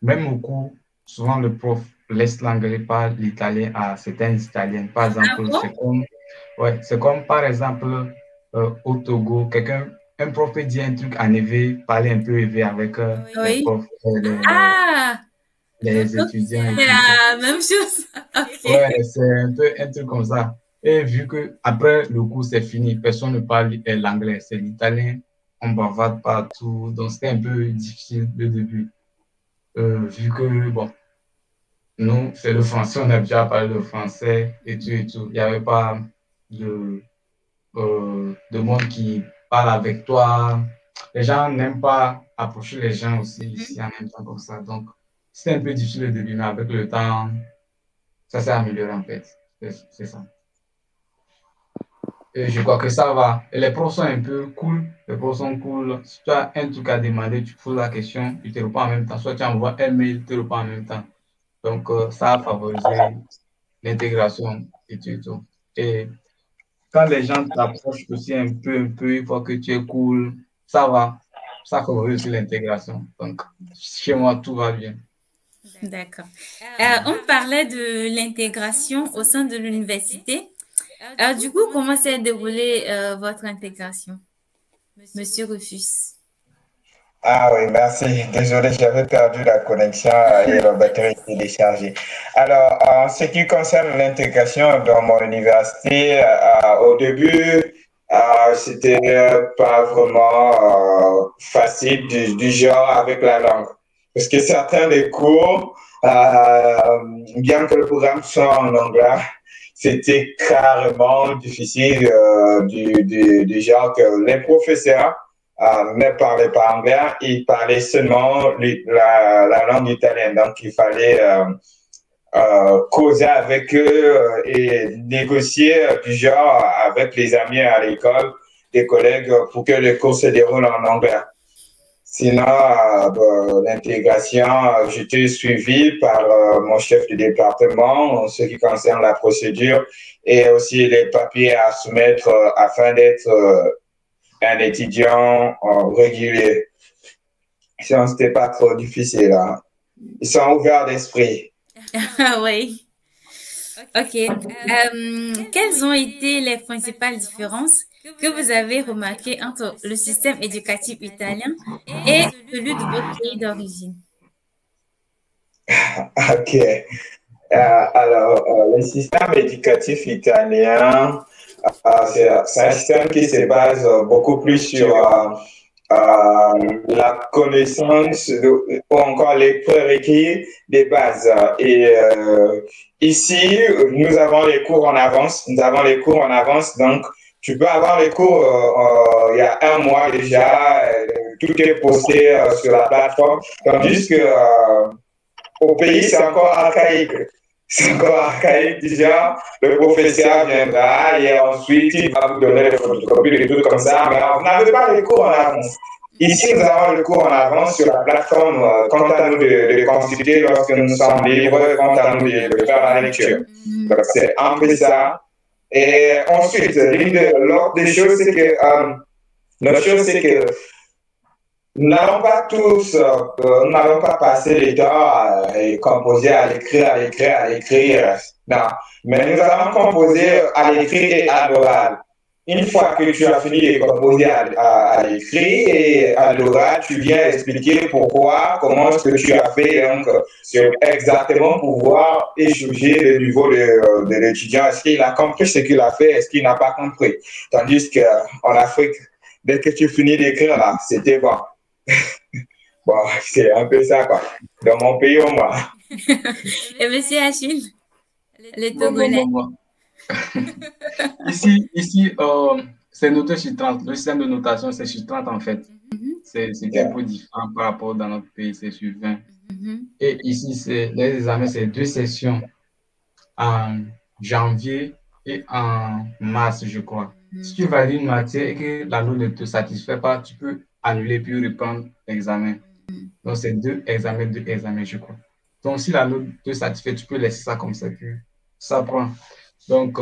même au cours, souvent le prof laisse l'anglais par l'italien à certains Italiens. Par exemple, c'est comme par exemple au Togo, un prof peut dire un truc en éveil, parler un peu éveillé avec le prof. les étudiants et C'est tout. la même chose. Ok. Ouais, c'est un peu un truc comme ça. Et vu que après le cours c'est fini, personne ne parle l'anglais, c'est l'italien, on bavarde partout, donc c'était un peu difficile le début. Vu que, bon, nous, c'est le français, on a déjà parlé le français et tout et tout. Il n'y avait pas de, de monde qui parle avec toi. Les gens n'aiment pas approcher les gens aussi ici en même temps comme ça. Donc, c'était un peu difficile au début, mais avec le temps, ça s'est amélioré en fait. C'est ça. Et je crois que ça va. Et les profs sont un peu cool. Les profs sont cool. Si tu as un truc à demander, tu poses la question, il te répond en même temps. Soit tu envoies un mail, il te répond en même temps. Donc, ça a favorisé l'intégration et tout, et tout. Et quand les gens t'approchent aussi un peu, ils voient que tu es cool, ça va. Ça favorise aussi l'intégration. Donc, chez moi, tout va bien. D'accord. On parlait de l'intégration au sein de l'université. Du coup, comment s'est déroulée votre intégration, Monsieur Rufus? Ah oui, merci. Désolé, j'avais perdu la connexion et la batterie était déchargée. Alors, en ce qui concerne l'intégration dans mon université, au début, c'était pas vraiment facile du genre avec la langue. Parce que certains des cours, bien que le programme soit en anglais, c'était carrément difficile du genre que les professeurs ne parlaient pas anglais, ils parlaient seulement la langue italienne. Donc, il fallait causer avec eux et négocier du genre avec les amis à l'école, des collègues, pour que le cours se déroule en anglais. Sinon, l'intégration, j'étais suivi par mon chef de département en ce qui concerne la procédure et aussi les papiers à soumettre afin d'être un étudiant régulier. Sinon, c'était pas trop difficile. Hein. Ils sont ouverts d'esprit. Oui. Ok. Quelles ont été les principales différences que vous avez remarquées entre le système éducatif italien et celui de votre pays d'origine? Ok. Alors, le système éducatif italien, c'est un système qui se base beaucoup plus sur la connaissance ou encore les prérequis des bases. Et ici, nous avons les cours en avance. Nous avons les cours en avance. Donc, tu peux avoir les cours il y a un mois déjà. Tout est posté sur la plateforme. Tandis que au pays, c'est encore archaïque. C'est encore archaïque déjà. Le professeur viendra et ensuite il va vous donner des photocopies, des trucs comme ça. Mais vous n'avez pas les cours en avance. Ici, nous avons le cours en avance sur la plateforme. Quant à nous de consulter lorsque nous sommes libres, quant à nous de faire la lecture. Donc, c'est un peu ça. Et ensuite, l'autre des choses, c'est que, nous n'allons pas tous, nous n'allons pas passer le temps à composer, à l'écrire. Non. Mais nous allons composer à l'écrit et à l'oral. Une fois que tu as fini de composer à l'écrit et à l'oral, tu viens expliquer pourquoi, comment est-ce que tu as fait, donc, exactement pour pouvoir échanger le niveau de l'étudiant. Est-ce qu'il a compris ce qu'il a fait, est-ce qu'il n'a pas compris? Tandis qu'en Afrique, dès que tu finis d'écrire là, c'était bon. Bon, c'est un peu ça, quoi. Dans mon pays, au moins. Et Monsieur Achille, le Bon, Togolais. Ici c'est noté sur 30. Le système de notation, c'est sur 30 en fait. C'est un peu différent par rapport dans notre pays, c'est sur 20. Et ici, les examens, c'est 2 sessions en janvier et en mars, je crois. Si tu valides une matière et que la note ne te satisfait pas, tu peux annuler puis reprendre l'examen. Donc, c'est 2 examens, je crois. Donc, si la note te satisfait, tu peux laisser ça comme ça, puis ça prend. Donc,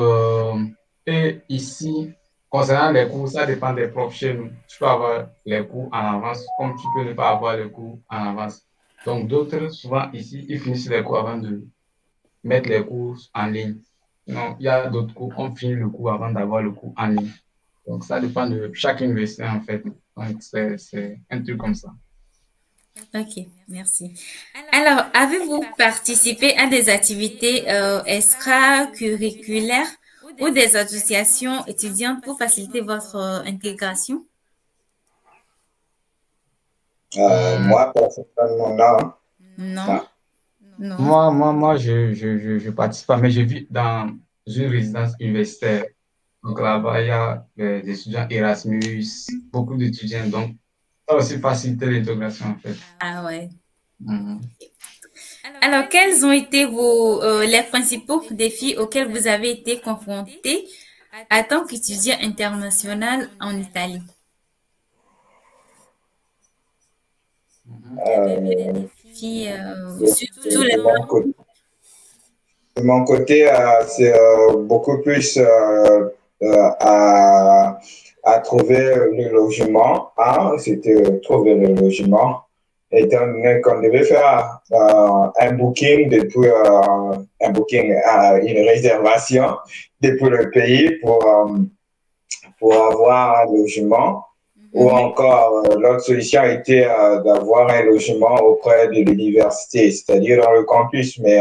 et ici, concernant les cours, ça dépend des profs chez nous. Tu peux avoir les cours en avance, comme tu peux ne pas avoir les cours en avance. Donc, d'autres, souvent ici, ils finissent les cours avant de mettre les cours en ligne. Non, il y a d'autres cours, on finit le cours avant d'avoir le cours en ligne. Donc, ça dépend de chaque université, en fait. Donc, c'est un truc comme ça. Ok, merci. Alors, avez-vous participé à des activités extracurriculaires ou des associations étudiantes pour faciliter votre intégration? Moi, personnellement, non. Non, Non. non. Moi, je participe pas, mais je vis dans une résidence universitaire. Donc là-bas, il y a des étudiants Erasmus, beaucoup d'étudiants. Donc, ça aussi facilite l'intégration, en fait. Ah ouais. Mhm. Alors, quels ont été les principaux défis auxquels vous avez été confrontés en tant qu'étudiant international en Italie? Euh, Défis, de, surtout les... de mon côté, de mon côté, c'est beaucoup plus à trouver le logement. Hein, c'était trouver le logement. Étant donné qu'on devait faire un booking depuis une réservation depuis le pays pour avoir un logement. Ou Mhm. encore, l'autre solution était d'avoir un logement auprès de l'université, c'est-à-dire dans le campus. Mais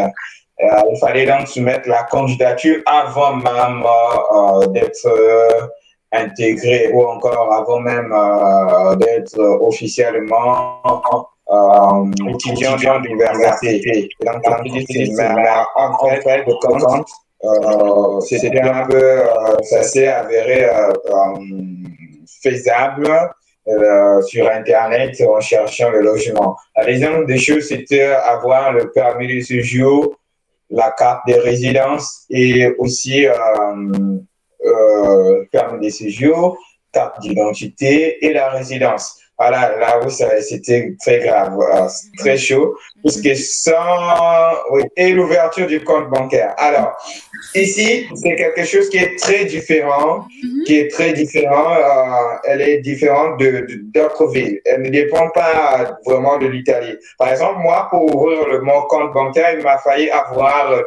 il fallait donc soumettre la candidature avant même d'être intégré ou encore avant même d'être officiellement étudiant de l'université. Donc, comme tu dis, mais en fait, de compte, c'était un peu, ça s'est avéré faisable sur Internet en cherchant le logement. La raison des choses, c'était avoir le permis de séjour, la carte de résidence et aussi permis de séjour, carte d'identité et la résidence. Voilà, là où c'était très grave, très chaud, puisque sans, oui, et l'ouverture du compte bancaire. Alors, ici, c'est quelque chose qui est très différent, Mhm. qui est très différent. Elle est différente d'autres villes. Elle ne dépend pas vraiment de l'Italie. Par exemple, moi, pour ouvrir mon compte bancaire, il m'a fallu avoir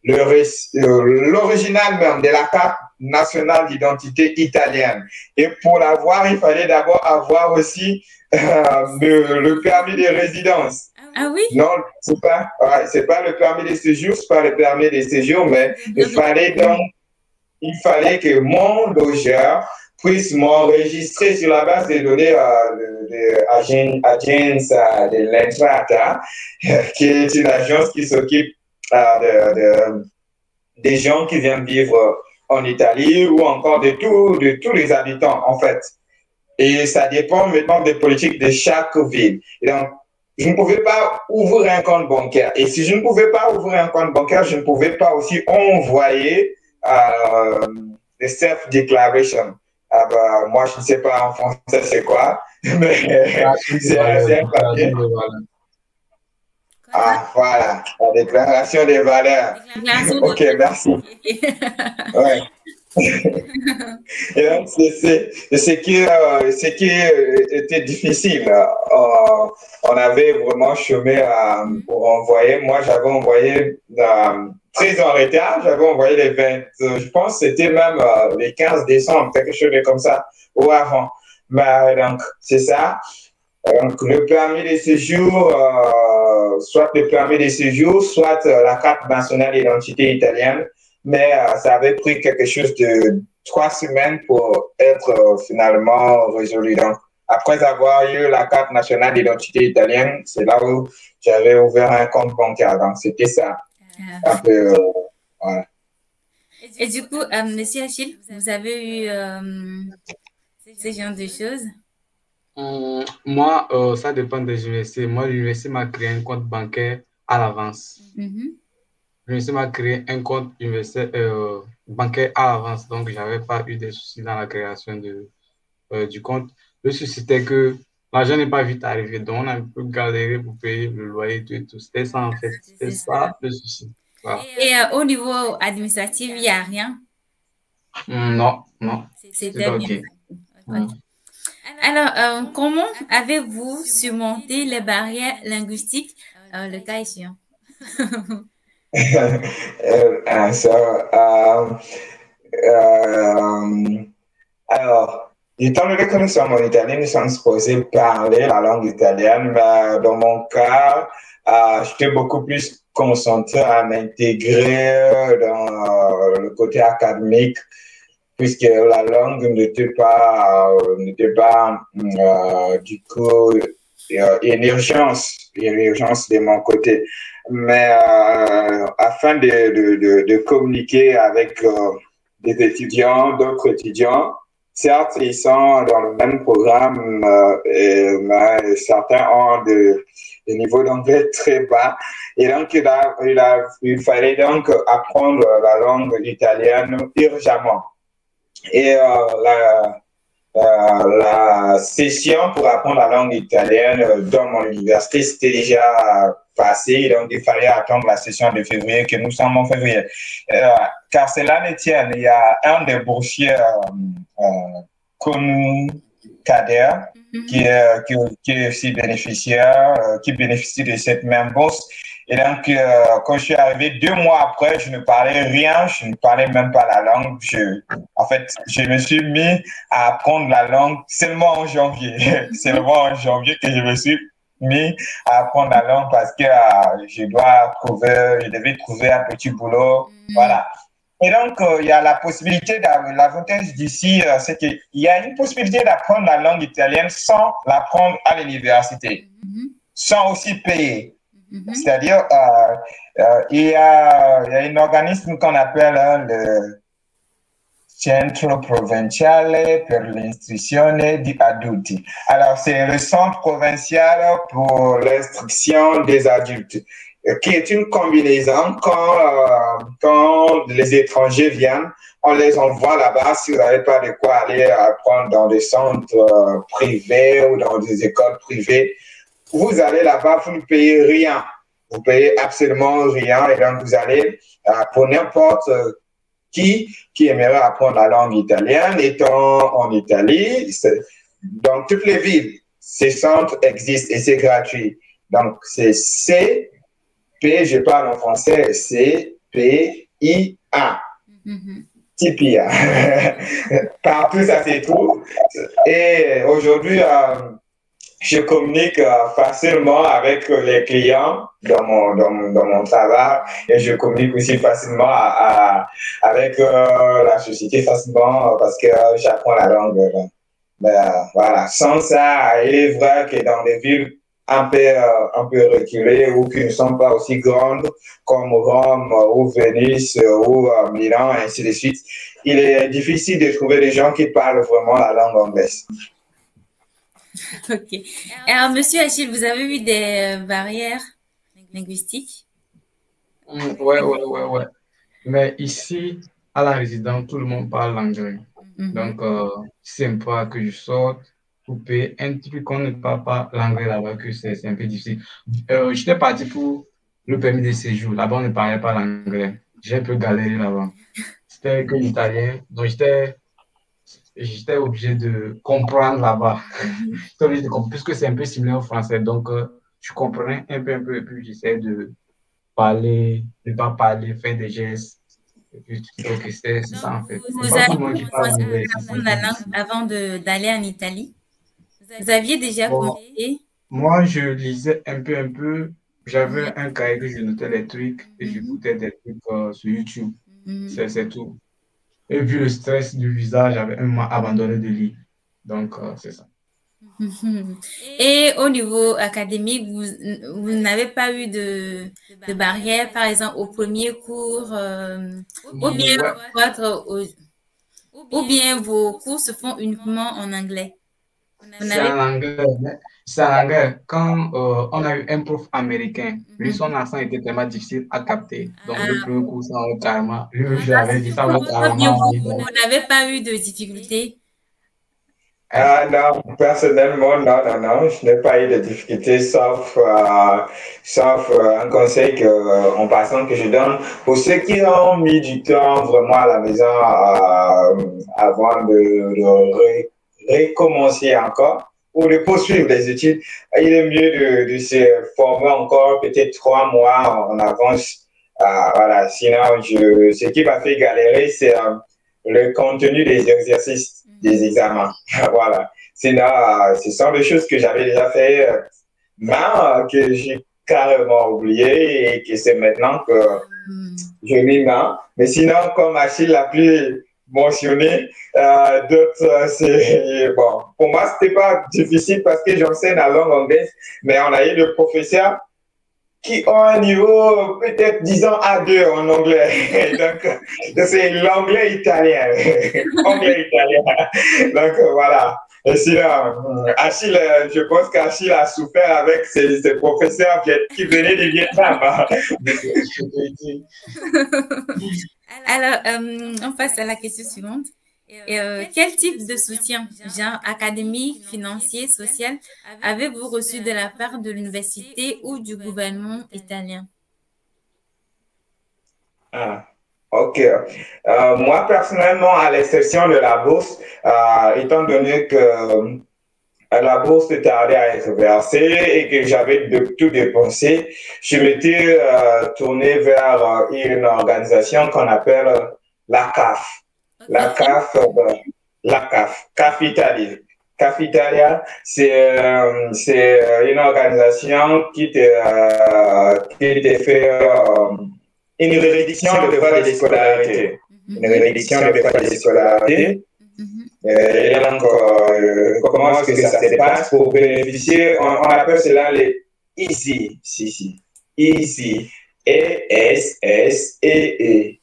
l'original même de la carte nationale d'identité italienne. Et pour l'avoir, il fallait d'abord avoir aussi le permis de résidence. Ah oui? Non, c'est pas le permis de séjour, c'est pas le permis de séjour, mais il fallait que mon logeur puisse m'enregistrer sur la base des données Agence de l'Entrata, qui est une agence qui s'occupe des gens qui viennent vivre en Italie ou encore de tous les habitants, en fait. Et ça dépend maintenant des politiques de chaque ville. Et donc, je ne pouvais pas ouvrir un compte bancaire. Et si je ne pouvais pas ouvrir un compte bancaire, je ne pouvais pas aussi envoyer des self-declaration. Ah bah, moi, je ne sais pas en français c'est quoi, mais c'est un papier. Ah, voilà, la déclaration des valeurs. Déclaration Ok, merci. Ouais. Et donc, c'est ce qui était difficile. On avait vraiment chômé pour envoyer. Moi, j'avais envoyé très en retard. J'avais envoyé les 20, je pense que c'était même les 15 décembre, quelque chose de comme ça, ou avant. Mais donc, c'est ça. Donc, le permis de séjour, soit le permis de séjour, soit la carte nationale d'identité italienne. Mais ça avait pris quelque chose de 3 semaines pour être finalement résolu. Donc, après avoir eu la carte nationale d'identité italienne, c'est là où j'avais ouvert un compte bancaire. Donc, c'était ça. Un peu, voilà. Et du coup, Monsieur Achille, vous avez eu ce genre de choses? Moi, ça dépend des universités. Moi, l'université m'a créé un compte bancaire à l'avance. Mhm. L'université m'a créé un compte bancaire à l'avance, donc j'avais pas eu de soucis dans la création du compte. Le souci, c'était que l'argent n'est pas vite arrivé, donc on a un peu galéré pour payer le loyer et tout. C'était ça, en fait. C'était C'est ça. ça le souci. Voilà. Et au niveau administratif, il n'y a rien. Non, non, C'était c'était bien. OK. Ok. Mm. Alors, comment avez-vous surmonté les barrières linguistiques, le cas échéant? So, alors, Étant donné que nous sommes en Italie, nous sommes supposés parler la langue italienne, mais dans mon cas, j'étais beaucoup plus concentré à m'intégrer dans le côté académique, puisque la langue n'était pas du coup une urgence de mon côté. Mais afin de communiquer avec des étudiants, d'autres étudiants, certes, ils sont dans le même programme, mais certains ont des niveaux d'anglais très bas. Et donc, il fallait donc apprendre la langue italienne urgemment. Et la session pour apprendre la langue italienne dans mon université, c'était déjà passé, donc il fallait attendre la session de février, que nous sommes en février. Car cela ne tient, il y a un des boursiers comme Kader, qui est aussi bénéficiaire, qui bénéficie de cette même bourse. Et donc, quand je suis arrivé 2 mois après, je ne parlais rien, je ne parlais même pas la langue. En fait, je me suis mis à apprendre la langue seulement en janvier. Seulement en janvier que je me suis mis à apprendre la langue parce que je devais trouver un petit boulot. Voilà. Et donc, il y a la possibilité, l'avantage d'ici, c'est qu'il y a une possibilité d'apprendre la langue italienne sans l'apprendre à l'université, sans aussi payer. C'est-à-dire, il y a un organisme qu'on appelle le Centro Provinciale per l'Istruzione di Adulti. Alors, c'est le centre provincial pour l'instruction des adultes, qui est une combinaison quand les étrangers viennent, on les envoie là-bas si vous n'avez pas de quoi aller apprendre dans des centres privés ou dans des écoles privées. Vous allez là-bas, vous ne payez rien. Vous payez absolument rien. Et donc, vous allez pour n'importe qui aimerait apprendre la langue italienne, étant en Italie, dans toutes les villes, ces centres existent et c'est gratuit. Donc, c'est je parle en français, C-P-I-A. Tipia. Partout, ça se trouve. Et aujourd'hui, je communique facilement avec les clients dans mon travail et je communique aussi facilement avec la société facilement parce que j'apprends la langue. Mais voilà, sans ça, il est vrai que dans des villes un peu reculées ou qui ne sont pas aussi grandes comme Rome ou Venise ou Milan, et ainsi de suite, il est difficile de trouver des gens qui parlent vraiment la langue anglaise. Ok. Alors, Monsieur Achille, vous avez eu des barrières linguistiques? Ouais. Mais ici, à la résidence, tout le monde parle anglais. Donc, c'est un peu que je sorte pour payer un truc qu'on ne parle pas l'anglais là-bas, que c'est un peu difficile. J'étais parti pour le permis de séjour. Là-bas, on ne parlait pas l'anglais. J'ai un peu galéré là-bas. C'était que l'italien. Donc, j'étais obligé de comprendre là-bas. J'étais obligé de comprendre, puisque c'est un peu similaire au français. Donc, je comprenais un peu, et puis j'essayais de parler, de ne pas parler, faire des gestes. Et puis, donc, c'est ça en fait. Vous avez commencé à apprendre la langue avant d'aller en Italie? Vous aviez déjà commencé? Moi, je lisais un peu. J'avais un cahier que je notais les trucs et j'écoutais des trucs sur YouTube. C'est tout. Et vu le stress du visa, j'avais un mois abandonné de lire. Donc, c'est ça. Et au niveau académique, vous n'avez pas eu de barrière, par exemple, au premier cours, ou bien vos cours se font uniquement en anglais? C'est en anglais. Quand on a eu un prof américain, lui, son accent était tellement difficile à capter. Donc, le premier cours, ça va carrément. Je l'avais dit, ça va carrément. Vous n'avez pas eu de difficultés? Non, personnellement, non, je n'ai pas eu de difficultés, sauf un conseil en passant que je donne pour ceux qui ont mis du temps vraiment à la maison avant de recommencer encore ou de poursuivre les études. Il est mieux de se former encore peut-être 3 mois en avance. Voilà, sinon, ce qui m'a fait galérer, c'est le contenu des exercices. des examens. Voilà. Sinon, ce sont des choses que j'avais déjà fait, mais que j'ai carrément oublié et que c'est maintenant que je m'y mets. Mais sinon, comme Achille l'a plus mentionné, d'autres, c'est bon. Pour moi, c'était pas difficile parce que j'enseigne la langue anglaise, mais on a eu des professeurs qui ont un niveau peut-être, disons, A2 en anglais. Donc, c'est l'anglais italien. Anglais italien. Donc, voilà. Et sinon, Achille, je pense qu'Achille a souffert avec ses professeurs qui venaient du Vietnam. Alors, on passe à la question suivante. Quel type de soutien, genre académique, financier, social, avez-vous reçu de la part de l'université ou du gouvernement italien? Ok. Moi, personnellement, à l'exception de la bourse, étant donné que la bourse tardait à être versée et que j'avais tout dépensé, je m'étais tourné vers une organisation qu'on appelle la CAF. La CAF, CAF Italie. CAF Italia, c'est une organisation qui te fait une réduction de frais de scolarité. Une réduction de frais de scolarité. Et donc, comment est-ce que ça se passe pour bénéficier? On appelle cela les Easy. Easy. E-S-S-E-E.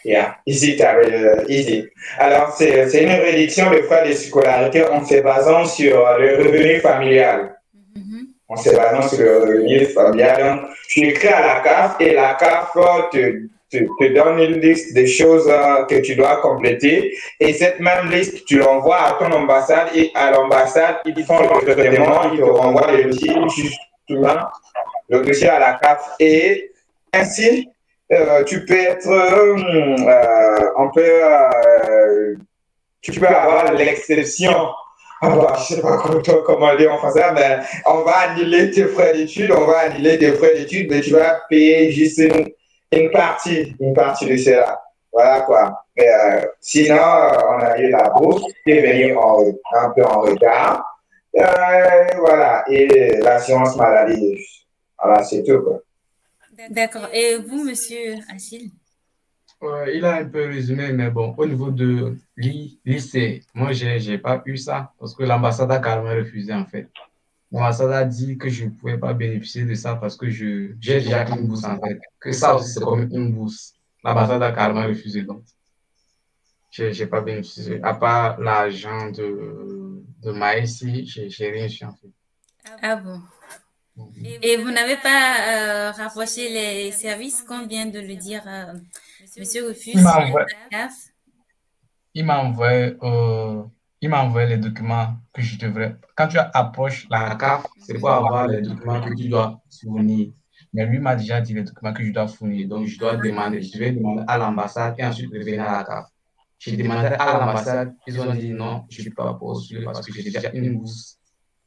Yeah, easy. Alors, c'est une réduction de frais de scolarité en se basant sur le revenu familial. En se basant sur le revenu familial. Donc, tu écris à la CAF et la CAF te donne une liste des choses que tu dois compléter. Et cette même liste, tu l'envoies à ton ambassade et à l'ambassade, ils font le traitement, ils te renvoient le dossier, justement, le dossier à la CAF. Et ainsi, tu peux être, tu peux avoir l'exception. Je ne sais pas comment dire en français, mais on va annuler tes frais d'études, mais tu vas payer juste une partie de cela. Voilà quoi. Mais, sinon, on a eu la bourse qui est venue un peu en retard. Voilà. Et l'assurance maladie. Voilà, c'est tout quoi. D'accord. Et vous, monsieur Achille? Il a un peu résumé, mais bon, au niveau de lycée, moi, j'ai pas eu ça parce que l'ambassade a carrément refusé en fait. L'ambassade a dit que je ne pouvais pas bénéficier de ça parce que j'ai déjà une bourse en fait. Que ça aussi, c'est comme une bourse. L'ambassade a carrément refusé donc. J'ai pas bénéficié. À part l'argent de Maïs, j'ai rien reçu en fait. Ah bon? Et vous n'avez pas rapproché les services, comme vient de le dire Monsieur Rufus? Il m'a envoyé les documents que je devrais. Quand tu approches la CAF, c'est pour avoir les documents que tu dois fournir. Mais lui m'a déjà dit les documents que je dois fournir. Donc, je vais demander à l'ambassade et ensuite revenir à la CAF. J'ai demandé à l'ambassade, ils ont dit non, je ne suis pas postulé parce que j'ai déjà une bourse.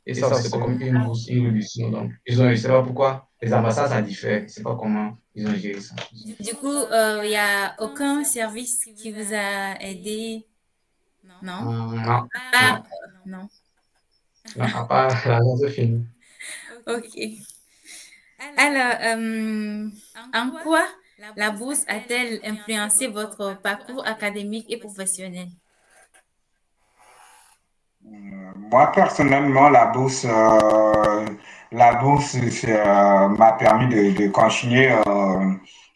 Et ça, c'est comme une bourse, une réduction. Donc, je ne sais pas pourquoi les ambassades, ça diffère. Je ne sais pas comment ils ont géré ça. Du coup, il n'y a aucun service qui vous a aidé? Non? Non. Non. Non, à part l'argent, c'est fini. Ok. Alors, en quoi la bourse a-t-elle influencé votre parcours académique et professionnel? Moi, personnellement, la bourse m'a permis de continuer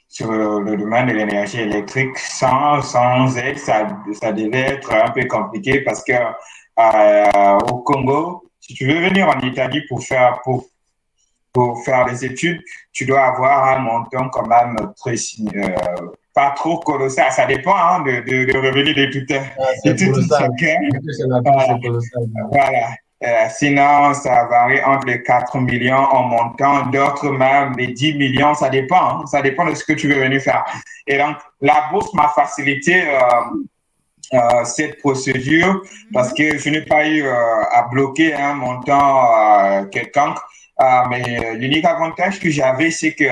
sur le domaine de l'énergie électrique. Sans aide, ça devait être un peu compliqué parce que au Congo, si tu veux venir en Italie pour faire des études, tu dois avoir un montant quand même pas trop colossal. Ça dépend hein, de revenus des tuteurs. Voilà. Sinon, ça varie entre les 4 millions en montant, d'autres même les 10 millions, ça dépend. Hein, ça dépend de ce que tu veux venir faire. Et donc, la bourse m'a facilité cette procédure parce que je n'ai pas eu à bloquer un montant quelconque. Mais l'unique avantage que j'avais, c'est que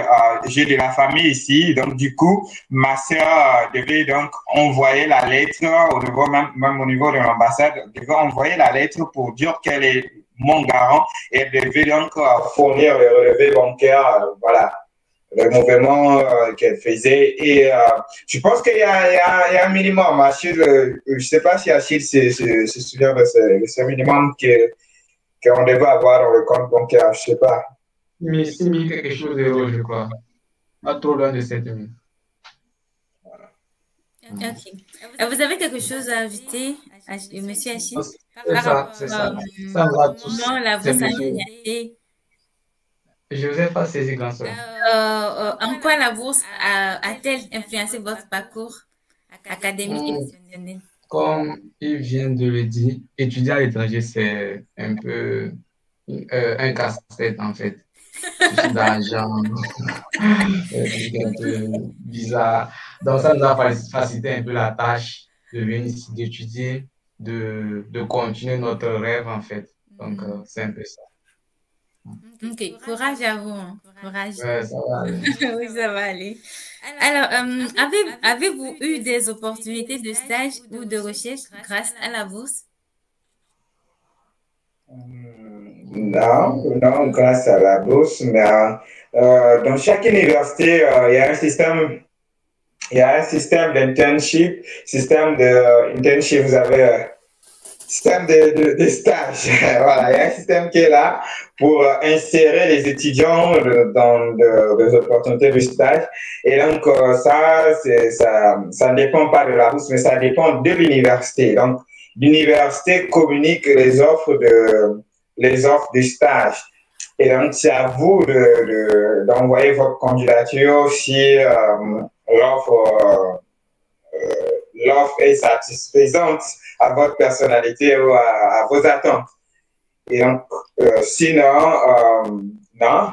j'ai de la famille ici. Donc, du coup, ma sœur devait donc envoyer la lettre au niveau, même au niveau de l'ambassade, devait envoyer la lettre pour dire qu'elle est mon garant et elle devait donc fournir le relevé bancaire, voilà, le mouvement qu'elle faisait. Et je pense qu'il y a un minimum. Achille, je ne sais pas si Achille se souvient de ce minimum qu'on devait avoir dans le compte bancaire, je ne sais pas. 6 000 quelque chose d'euros, je crois. Pas trop loin de 7 000. Ok. Vous avez quelque chose à ajouter, Monsieur Achille, C'est par ça, rapport c'est ça. Ça nous a tous comment la bourse a simplifié. influencé, Je ne vous ai pas saisi, grand soeur. en quoi la bourse a-t-elle influencé votre parcours académique et professionnel? Comme il vient de le dire, étudier à l'étranger, c'est un peu un casse-tête, en fait. Souci d'argent, un truc un peu bizarre. Donc, ça nous a facilité un peu la tâche de venir ici, d'étudier, de continuer notre rêve, en fait. Donc, c'est un peu ça. Ok, courage à vous, hein. Courage. Ouais, ça va aller. Oui, ça va aller. Alors, avez-vous eu des opportunités de stage ou de recherche grâce à la bourse? Non, non, grâce à la bourse, mais dans chaque université, il y a un système. Il y a un système d'internship, vous avez système de stage. Voilà, il y a un système qui est là pour insérer les étudiants dans des opportunités de stage. Et donc, ça ne dépend pas de la bourse, mais ça dépend de l'université. Donc, l'université communique les offres de stage. Et donc, c'est à vous d'envoyer votre candidature si l'offre est satisfaisante à votre personnalité ou à vos attentes. Et donc, sinon, non.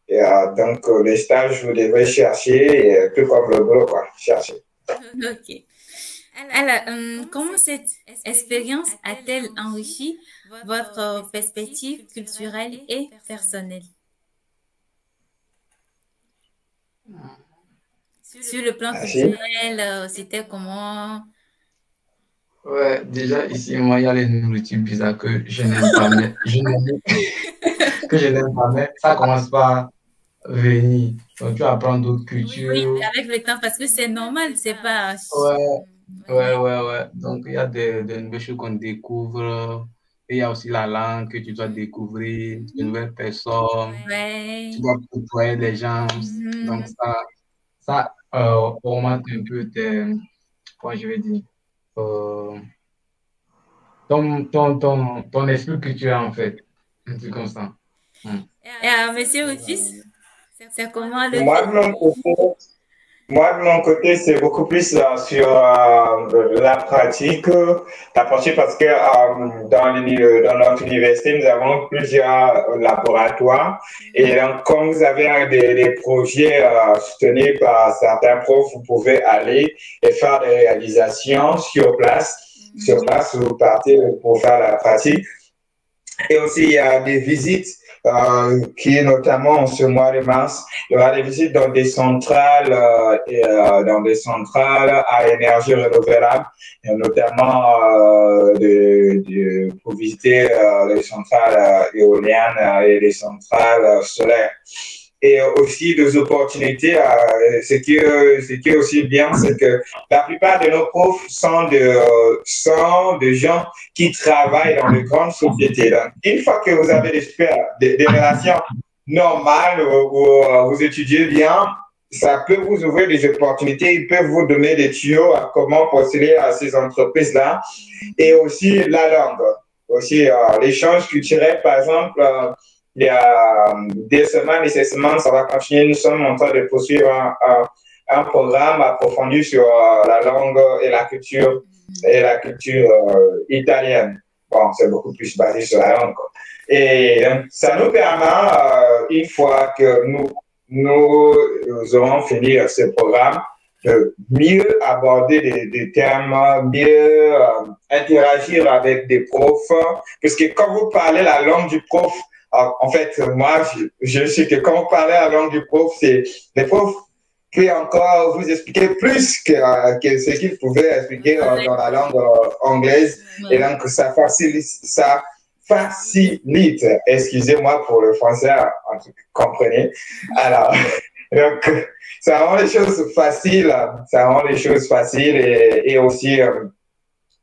Et, donc, les stages, vous devez chercher, tout comme le boulot, quoi, chercher. Ok. Alors, comment cette expérience a-t-elle enrichi votre perspective culturelle et personnelle? Sur le plan culturel, c'était comment? Ouais, déjà ici, moi, il y a les nourritures bizarres que je n'aime pas, mais que je n'aime pas, mais ça commence par venir. Donc, tu apprends d'autres Oui, cultures. avec le temps, parce que c'est normal, c'est pas... Ouais. Donc, il y a des nouvelles choses qu'on découvre. Et il y a aussi la langue que tu dois découvrir, de nouvelles personnes. Ouais. Tu dois côtoyer les gens. Donc, ça augmente un peu comment je vais dire, ton esprit culturel, en fait. Un truc comme ça. Et Monsieur Rufus, c'est comment le Moi, de mon côté, c'est beaucoup plus sur la pratique. Parce que dans notre université, nous avons plusieurs laboratoires. Et donc, quand vous avez des projets soutenus par certains profs, vous pouvez aller et faire des réalisations sur place. Sur place, vous partez pour faire la pratique. Et aussi, il y a des visites qui, notamment en ce mois de mars, il y aura des visites dans des centrales, à énergie renouvelable, et notamment pour visiter les centrales éoliennes et les centrales solaires. Et aussi des opportunités. Ce qui est aussi bien, c'est que la plupart de nos profs sont des gens qui travaillent dans de grandes sociétés. Donc, une fois que vous avez des relations normales où vous étudiez bien, ça peut vous ouvrir des opportunités. Ils peuvent vous donner des tuyaux à comment postuler à ces entreprises-là. Et aussi la langue. Aussi l'échange culturel, par exemple. Il y a des semaines et ces semaines, ça va continuer. Nous sommes en train de poursuivre un programme approfondi sur la langue et la culture italienne. Bon, c'est beaucoup plus basé sur la langue, quoi. Et donc, ça nous permet, une fois que nous aurons fini ce programme, de mieux aborder des thèmes, mieux interagir avec des profs. Parce que quand vous parlez la langue du prof, En fait, moi, je sais que quand on parlait la langue du prof, c'est les profs qui encore vous expliquer plus que ce qu'ils pouvaient expliquer dans la langue anglaise. Et donc, ça facilite, excusez-moi pour le français, en tout cas, comprenez. Alors, donc, ça rend les choses faciles, et aussi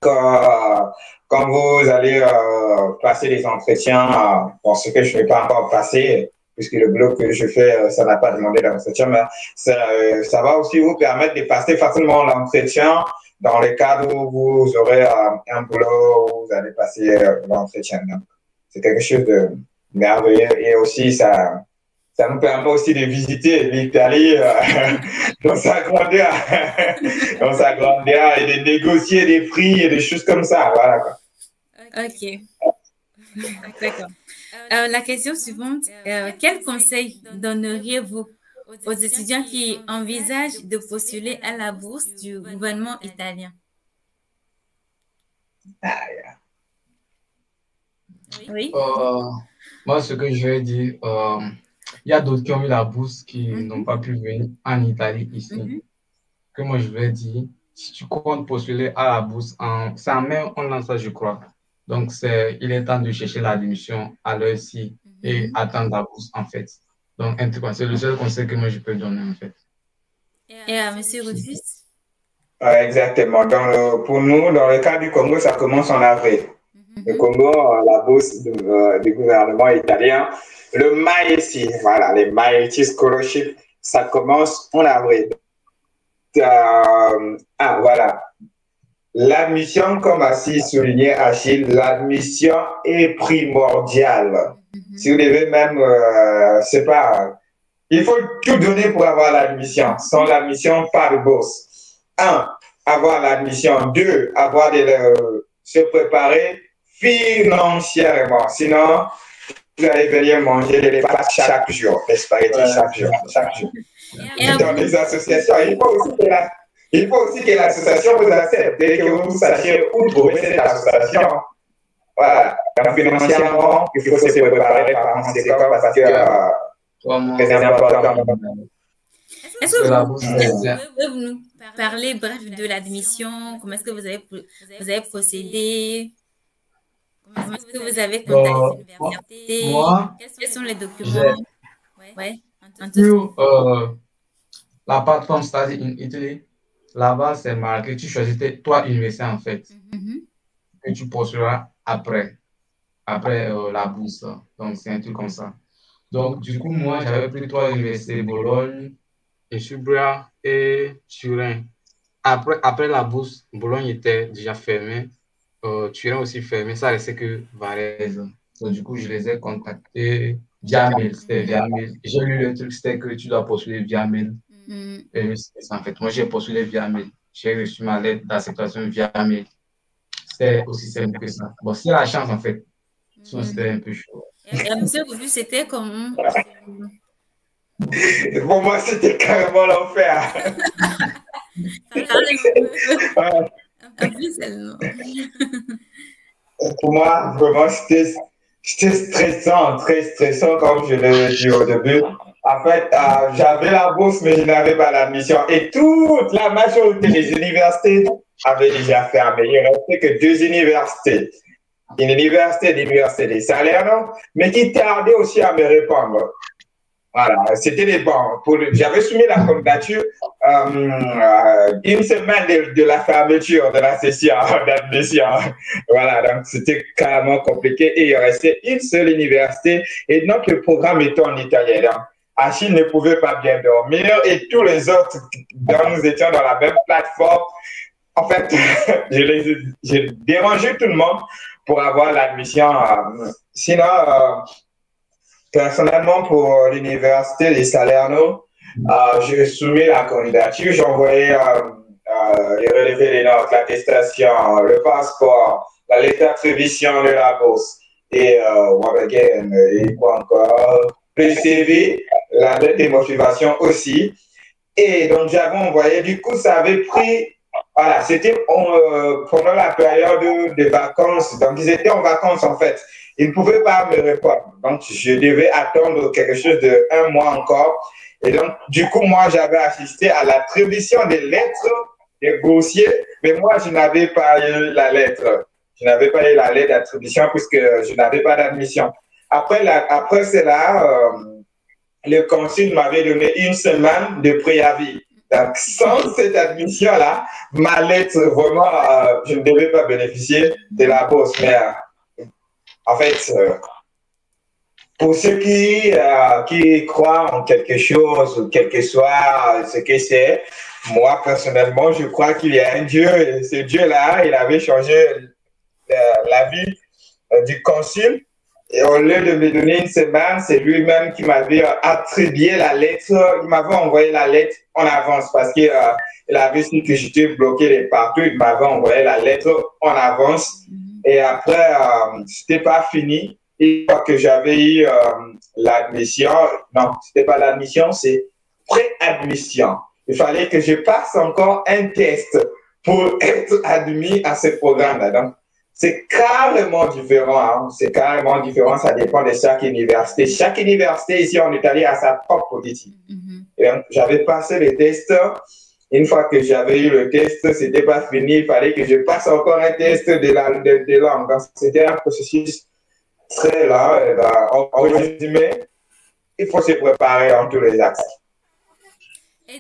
quand vous allez passer des entretiens, pour ce que je ne vais pas encore passer, puisque le boulot que je fais, ça n'a pas demandé d'entretien, mais ça va aussi vous permettre de passer facilement l'entretien dans le cadre où vous aurez un boulot où vous allez passer l'entretien. C'est quelque chose de merveilleux et aussi ça nous permet aussi de visiter l'Italie dans sa grandeur, et de négocier des prix et des choses comme ça. Voilà, quoi. Ok, d'accord. La question suivante, quel conseil donneriez-vous aux étudiants qui envisagent de postuler à la bourse du gouvernement italien? Oui. Moi, ce que je vais dire, il y a d'autres qui ont eu la bourse qui n'ont pas pu venir en Italie ici. Que moi, je vais dire, si tu comptes postuler à la bourse, c'est en mai, on lance ça, je crois. Donc, il est temps de chercher l'admission à l'ESI et attendre la bourse, en fait. Donc, c'est le seul conseil que moi, je peux donner, en fait. Et à M. Rufus? Exactement. Pour nous, dans le cas du Congo, ça commence en avril. Le Congo, la bourse du gouvernement italien, le MAESI, voilà, les MAESI Scholarship, ça commence en avril. Voilà. L'admission, comme a si souligné Achille, l'admission est primordiale. Si vous devez même, c'est pas, il faut tout donner pour avoir l'admission. Sans l'admission, pas de bourse. 1, avoir l'admission. 2, se préparer financièrement. Sinon, vous allez venir manger des pâtes chaque jour, des spaghettis chaque jour. Dans les associations, il faut aussi que l'association vous accepte et que vous sachiez où trouver cette association. Voilà. Donc, financièrement, il faut se préparer par conséquent parce que c'est important. Est-ce que vous pouvez nous parler, bref, de l'admission? Comment est-ce que vous avez procédé? Comment est-ce que vous avez contacté l'université? Quels sont les documents? Sur la plateforme Study in Italy, là-bas, c'est marqué, tu choisis toi université en fait, que tu postuleras après la bourse. Donc, c'est un truc comme ça. Donc, du coup, moi, j'avais pris 3 universités, Bologne, Subria et Turin. Après la bourse, Bologne était déjà fermée, Turin aussi fermé, ça restait que Varese. Donc, du coup, je les ai contactés via mail. C'était via mail. J'ai lu le truc, c'était que tu dois postuler via mail. Et en fait, moi, j'ai postulé via mail. J'ai reçu ma lettre d'acceptation via mail. C'était aussi simple que ça. Bon, c'est la chance, en fait. Sinon, c'était un peu chaud. Et monsieur Rufus, c'était comment? Pour moi, c'était carrément l'enfer. Pour moi, vraiment, c'était stressant, très stressant, comme je l'ai dit au début. En fait, j'avais la bourse, mais je n'avais pas l'admission. Et toute la majorité des universités avaient déjà fermé. Il ne restait que 2 universités. Une université, l'université des Salerno, mais qui tardait aussi à me répondre. Voilà, c'était les bons. J'avais soumis la candidature une semaine de la fermeture de la session d'admission. Voilà, donc c'était carrément compliqué et il restait une seule université et notre programme était en italien. Donc, Achille ne pouvait pas bien dormir et tous les autres, dont nous étions dans la même plateforme, en fait, j'ai dérangé tout le monde pour avoir l'admission. Sinon, personnellement, pour l'université de Salerno, j'ai soumis la candidature, j'ai envoyé les relevés des notes, l'attestation, le passeport, la lettre d'attribution de la bourse et quoi encore, le CV, la lettre de motivation aussi. Et donc, j'avais envoyé, du coup, ça avait pris, voilà, c'était pendant la période de vacances, donc ils étaient en vacances en fait. il ne pouvait pas me répondre. Donc, je devais attendre quelque chose de 1 mois encore. Et donc, du coup, moi, j'avais assisté à l'attribution des lettres des dossiers, mais moi, je n'avais pas eu la lettre. Je n'avais pas eu la lettre d'attribution puisque je n'avais pas d'admission. Après cela, le consul m'avait donné 1 semaine de préavis. Donc, sans cette admission-là, ma lettre, vraiment, je ne devais pas bénéficier de la bourse. Mais en fait, pour ceux qui croient en quelque chose, quel que soit ce que c'est, moi, personnellement, je crois qu'il y a un Dieu. Et ce Dieu-là, il avait changé la vie du consul. Et au lieu de me donner 1 semaine, c'est lui-même qui m'avait attribué la lettre. Il m'avait envoyé la lettre en avance parce qu'il avait su que j'étais bloqué de partout. Il m'avait envoyé la lettre en avance. Et après, c'était pas fini. Une fois que j'avais eu l'admission, non, c'était pas l'admission, c'est pré-admission. Il fallait que je passe encore un test pour être admis à ce programme-là. Donc, c'est carrément différent, hein. C'est carrément différent, ça dépend de chaque université. Chaque université ici en Italie a sa propre politique. Et donc, j'avais passé le test. Une fois que j'avais eu le test, c'était pas fini, il fallait que je passe encore un test de langue. Donc, c'était un processus très lent. En résumé, il faut se préparer en tous les axes.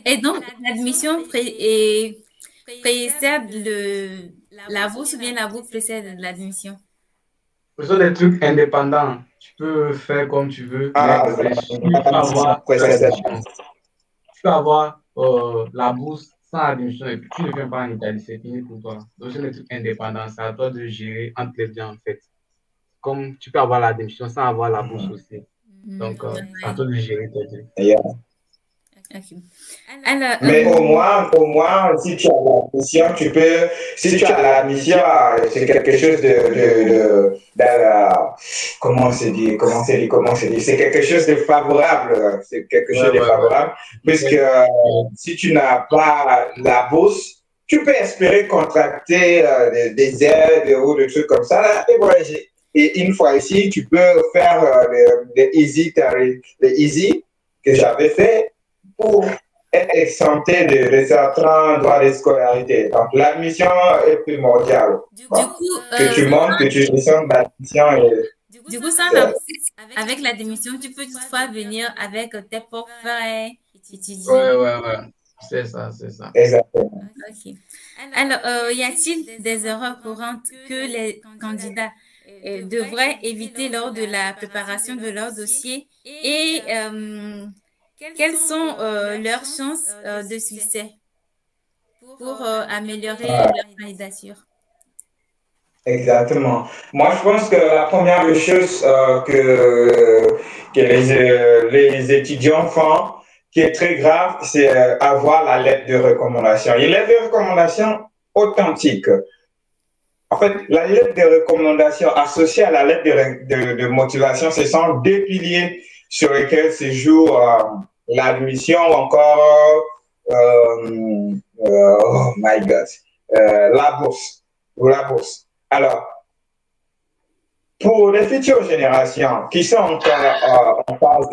Et donc, l'admission précède la bourse ou bien la bourse précède l'admission? Ce sont des trucs indépendants. Tu peux faire comme tu veux. Tu peux avoir la bourse sans admission et puis tu ne viens pas en Italie, c'est fini pour toi. Donc, c'est des trucs indépendants. C'est à toi de gérer entre les deux en fait. Comme tu peux avoir l'admission sans avoir la bourse aussi. Donc, c'est à toi de gérer tes deux. Yeah. Okay. Alors, mais au moins, si tu as l'admission, si tu as l'admission, c'est quelque chose comment c'est dit, c'est quelque chose de favorable, puisque si tu n'as pas la bourse, tu peux espérer contracter des aides ou des trucs comme ça, là, et voyager. Et une fois ici, tu peux faire les easy que j'avais fait pour être exempté de certains droits de scolarité. Donc, l'admission est primordiale. Que tu montes, que tu descendes l'admission. Du coup, avec la démission, tu peux toutefois venir avec tes propres frais, étudier. Ouais. C'est ça. Exactement. Ok. Alors, y a-t-il des erreurs courantes que les candidats devraient éviter lors de la préparation de leur dossier et quelles sont leurs chances de succès pour améliorer leur candidature? Exactement. Moi, je pense que la première chose que les étudiants font, qui est très grave, c'est avoir la lettre de recommandation. Une lettre de recommandation authentique. En fait, la lettre de recommandation associée à la lettre de motivation, ce sont 2 piliers sur lesquels se joue l'admission ou encore, oh my God, la bourse. Alors, pour les futures générations qui sont encore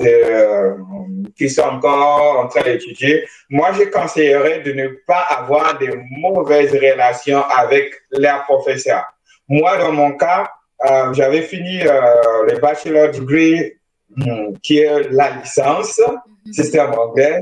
qui sont encore en train d'étudier, moi, je conseillerais de ne pas avoir de mauvaises relations avec leurs professeurs. Moi, dans mon cas, j'avais fini le bachelor degree, qui est la licence, système anglais,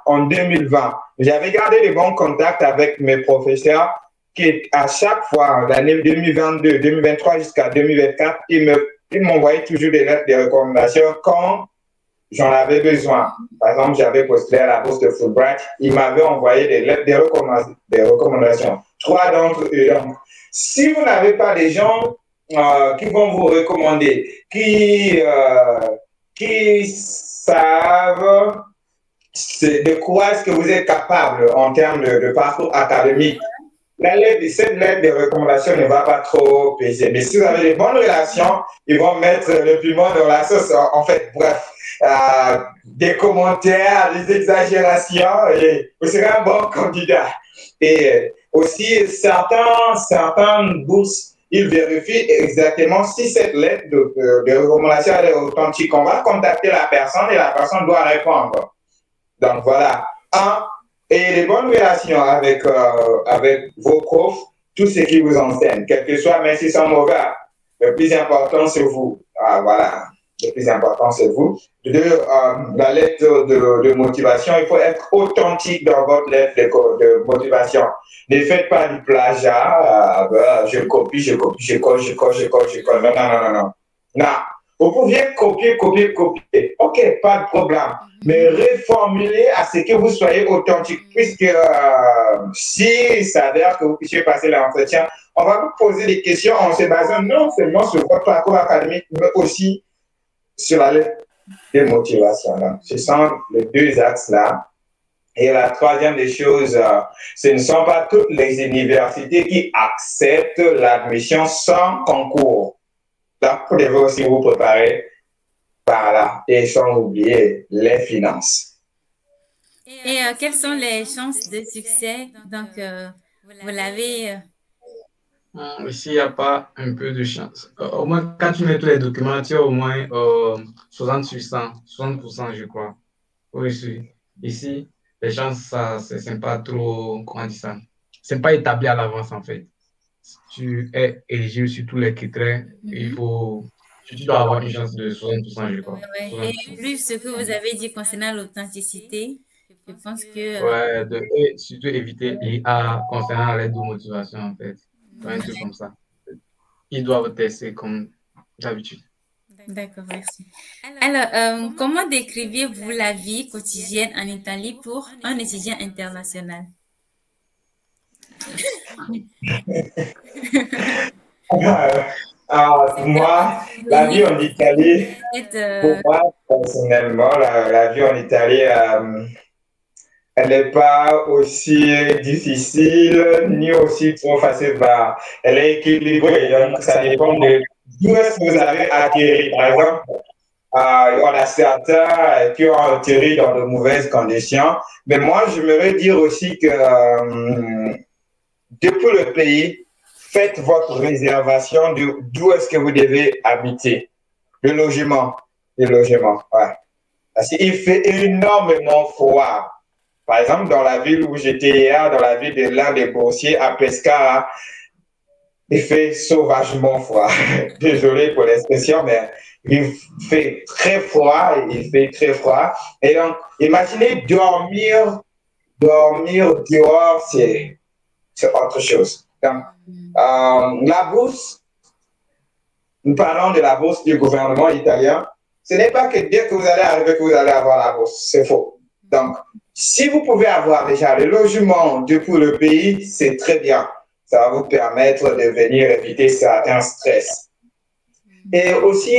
en 2020. J'avais gardé de bons contacts avec mes professeurs qui, à chaque fois, l'année 2022, 2023 jusqu'à 2024, ils m'envoyaient toujours des lettres de recommandation quand j'en avais besoin. Par exemple, j'avais postulé à la bourse de Fulbright, ils m'avaient envoyé des lettres de recommandation. 3 d'entre eux. Donc, si vous n'avez pas des gens qui vont vous recommander, qui savent de quoi est-ce que vous êtes capable en termes de parcours académique, cette lettre de recommandation ne va pas trop peser. Mais si vous avez des bonnes relations, ils vont mettre le piment dans la sauce. En fait, bref, des commentaires, des exagérations, et vous serez un bon candidat. Et aussi, certaines bourses il vérifie exactement si cette lettre de recommandation est authentique. On va contacter la personne et la personne doit répondre. Donc voilà. Et les bonnes relations avec vos profs, tout ce qui vous enseigne, quel que soit, même s'ils sont mauvais, le plus important, c'est vous. Voilà. Le plus important, c'est vous. La lettre de motivation, il faut être authentique dans votre lettre de motivation. Ne faites pas du plagiat. Je copie, je colle. Non, non, non, non, non. Non. Vous pouviez copier. OK, pas de problème. Mais reformuler à ce que vous soyez authentique. Puisque si ça s'avère que vous puissiez passer l'entretien, on va vous poser des questions en se basant non seulement sur votre parcours académique, mais aussi sur la lettre de motivation. Donc, ce sont les deux axes-là. Et la troisième des choses, ce ne sont pas toutes les universités qui acceptent l'admission sans concours. Donc, vous devez aussi vous préparer par là. Et sans oublier les finances. Et quelles sont les chances de succès? Donc, vous l'avez... S'il n'y a pas un peu de chance. Au moins, quand tu mets tous les documents, tu as au moins 60 sur 100, 60%, je crois. Oui. Ici, les chances, ça, c'est pas trop, comment dire ça? C'est pas établi à l'avance, en fait. Si tu es éligible sur tous les critères, tu dois avoir une chance de 60%, je crois. Ouais. Et plus ce que vous avez dit concernant l'authenticité, je pense que... et surtout éviter l'IA concernant l'aide de motivation, en fait. Un truc comme ça. Ils doivent tester comme d'habitude. D'accord, merci. Alors, comment décriviez-vous la vie quotidienne en Italie pour un étudiant international? Moi, la vie en Italie, pour moi, personnellement, la vie en Italie, elle n'est pas aussi difficile ni aussi trop facile. Elle est équilibrée. Donc, ça dépend de d'où est-ce que vous avez atterri. Par exemple, on a certains qui ont atterri dans de mauvaises conditions. Mais moi, je voudrais dire aussi que depuis le pays, faites votre réservation d'où est-ce que vous devez habiter. Le logement. Ouais. Parce qu'il fait énormément froid. Par exemple, dans la ville où j'étais hier, dans la ville de l'un des boursiers, à Pescara, il fait sauvagement froid. Désolé pour l'expression, mais il fait très froid. Et donc, imaginez dormir dehors, c'est autre chose. Donc, la bourse, nous parlons de la bourse du gouvernement italien. Ce n'est pas que dès que vous allez arriver que vous allez avoir la bourse. C'est faux. Donc, si vous pouvez avoir déjà le logement depuis le pays, c'est très bien. Ça va vous permettre de venir éviter certains stress. Et aussi,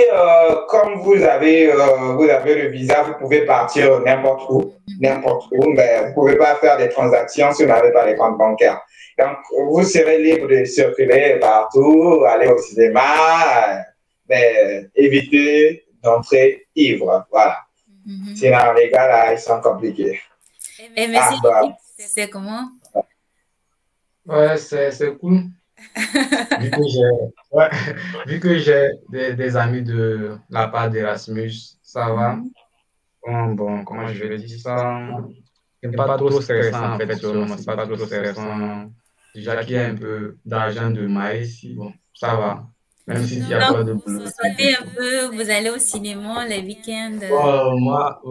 comme vous avez le visa, vous pouvez partir n'importe où, mais vous ne pouvez pas faire des transactions si vous n'avez pas les comptes bancaires. Donc, vous serez libre de circuler partout, aller au cinéma, mais évitez d'entrer ivre. Voilà. Sinon, les gars, là, ils sont compliqués. Et mais c'est comment? Ouais, c'est cool. Vu que j'ai des amis de la part d'Erasmus, ça va. Bon, comment je vais dire ça? C'est pas trop stressant en fait, c'est pas trop stressant. Déjà qu'il y a un peu d'argent de maïs, bon, ça va. Même s'il n'y a pas de boulot. Vous sortez un peu, vous allez au cinéma les week-ends. Moi,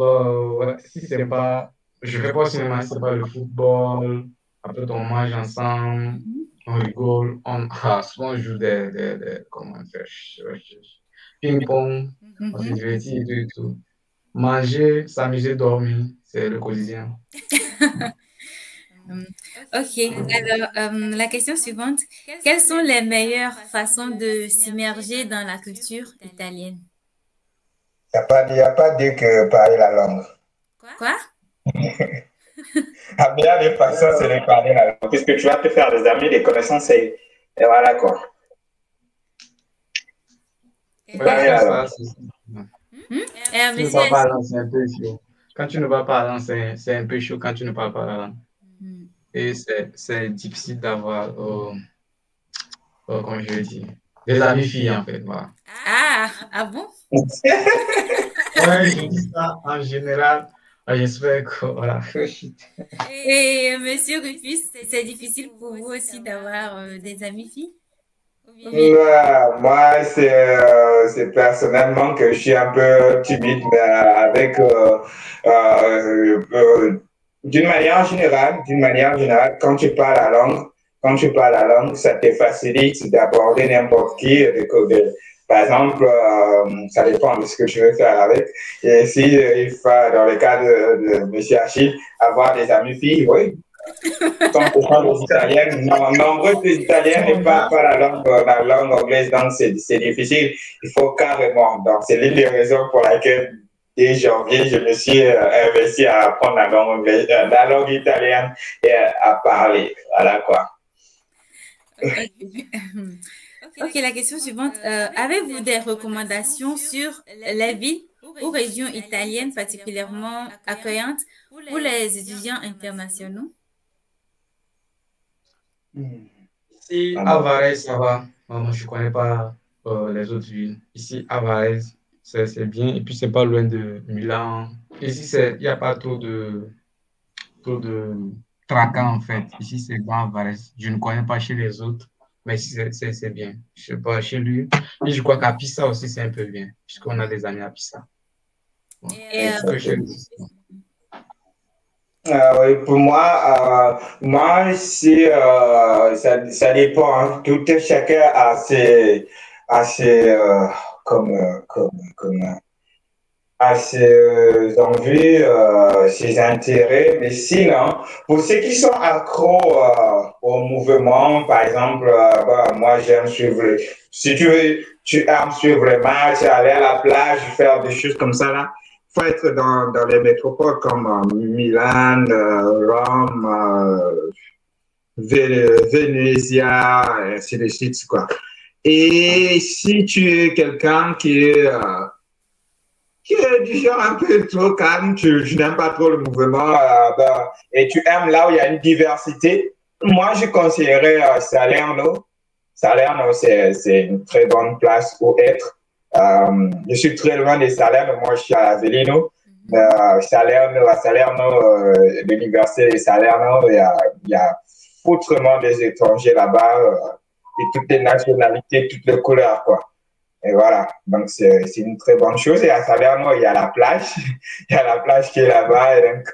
si c'est pas, je vais pas au cinéma, si c'est pas le football. Après, on mange ensemble, on rigole, souvent on joue comment faire, ping-pong, on se divertit et tout. Manger, s'amuser, dormir, c'est le quotidien. Ok, alors la question suivante, quelles sont les meilleures façons de s'immerger dans la culture italienne? Il n'y a pas de que parler la langue. Quoi? La meilleure des façons, c'est de parler la langue, puisque tu vas te faire des amis, des connaissances, et voilà quoi. Parler la langue. Quand tu ne vas pas la langue, c'est un peu chaud quand tu ne parles pas la langue. Et c'est difficile d'avoir comment je vais dire, des amis filles, en fait, voilà. Ah bon? Ouais, je dis ça en général. J'espère que, voilà. Et Monsieur Rufus, c'est difficile pour vous aussi d'avoir des amis filles? Ou bien- Moi, c'est personnellement que je suis un peu timide, mais d'une manière générale, quand tu parles la langue, ça te facilite d'aborder n'importe qui. Par exemple, ça dépend de ce que tu veux faire avec. Et si il faut, dans le cas de Monsieur Achille, avoir des amis filles, oui, quand on parle aux Italiens, nombreux des Italiens ne parlent pas la langue anglaise, donc c'est difficile. Il faut carrément. Donc, c'est l'une des raisons pour laquelle, dès janvier, je me suis investi à apprendre la langue anglaise, la langue italienne et à parler. Voilà quoi. Ok, la question suivante. Avez-vous des recommandations sur les villes ou régions italiennes particulièrement accueillantes pour les étudiants internationaux? Ici, à Varese, ça va. Moi, je ne connais pas les autres villes. Ici, à Varese, c'est bien. Et puis, c'est pas loin de Milan. Ici, il n'y a pas trop de tracas, en fait. Ici, c'est bon à Varese. Je ne connais pas chez les autres, mais ici, c'est bien. Je sais pas, chez lui. Et je crois qu'à Pisa aussi, c'est un peu bien, puisqu'on a des amis à Pisa. Bon. Et, Ce que je... Oui, pour moi, ça dépend. Hein. Tout chacun a ses, à ses envies, ses intérêts. Mais sinon, pour ceux qui sont accros au mouvement, par exemple, moi j'aime suivre, si tu aimes suivre les matchs, aller à la plage, faire des choses comme ça, là, faut être dans les métropoles comme Milan, Rome, Venezia, ainsi de suite, quoi. Et si tu es quelqu'un qui est du genre un peu trop calme, tu n'aimes pas trop le mouvement et tu aimes là où il y a une diversité, moi je conseillerais Salerno. Salerno, c'est une très bonne place où être. Je suis très loin de Salerno, moi je suis à Avellino. À Salerno, l'université de Salerno, il y a foutrement des étrangers là-bas, de toutes les nationalités, toutes les couleurs, quoi. Et voilà, donc c'est une très bonne chose. Et à Salerno, il y a la plage. Il y a la plage qui est là-bas. Et donc,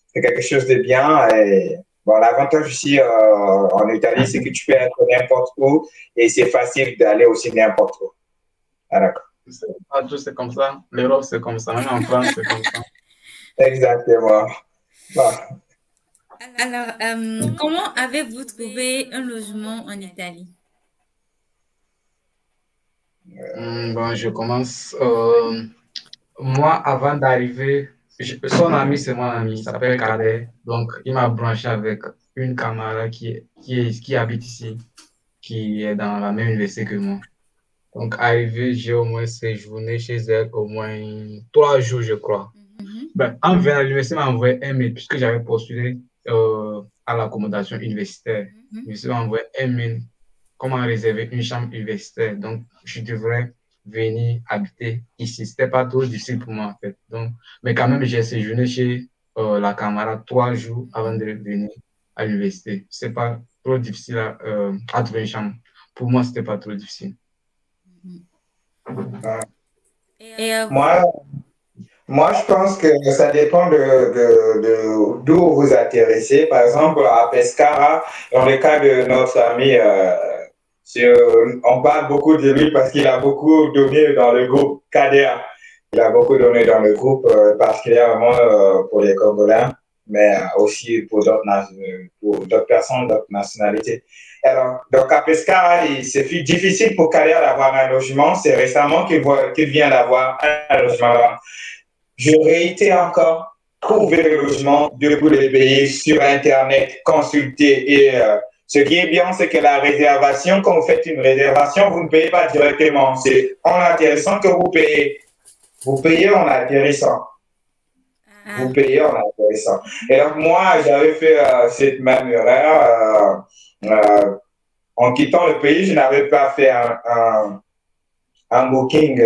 c'est quelque chose de bien. Et bon, l'avantage ici en Italie, c'est que tu peux être n'importe où et c'est facile d'aller aussi n'importe où. Ah, d'accord. C'est comme ça. L'Europe, c'est comme ça. Même en France, c'est comme ça. Exactement. Bon. Alors, comment avez-vous trouvé un logement en Italie? Bon, je commence. Moi, avant d'arriver, son ami, c'est mon ami, il s'appelle Kader. Donc, il m'a branché avec une camarade qui habite ici, qui est dans la même université que moi. Donc, arrivé, j'ai au moins séjourné chez elle au moins 3 jours, je crois. Ben, en venant à l'université, m'a envoyé un mail, puisque j'avais postulé à l'accommodation universitaire. L'université m'a envoyé un mail, comment réserver une chambre universitaire. Donc, je devrais venir habiter ici. C'était pas trop difficile pour moi, en fait. Donc, mais quand même, j'ai séjourné chez la camarade 3 jours avant de venir à l'université. C'est pas trop difficile à trouver une chambre. Pour moi, c'était pas trop difficile. Et Moi, je pense que ça dépend d'où vous atterrissez. Par exemple, à Pescara, dans le cas de notre ami, on parle beaucoup de lui parce qu'il a beaucoup donné dans le groupe KDA. Il a beaucoup donné dans le groupe, particulièrement pour les Congolais, mais aussi pour d'autres personnes, d'autres nationalités. Alors, donc à Pescara, c'est difficile pour KDA d'avoir un logement. C'est récemment qu'il vient d'avoir un logement. Je réitère encore, trouver le logement, debout les payer sur Internet, consulter. Et ce qui est bien, c'est que la réservation, quand vous faites une réservation, vous ne payez pas directement. C'est en atterrissant que vous payez. Vous payez en atterrissant. Vous payez en atterrissant. Et donc, moi, j'avais fait cette même erreur. en quittant le pays, je n'avais pas fait un booking,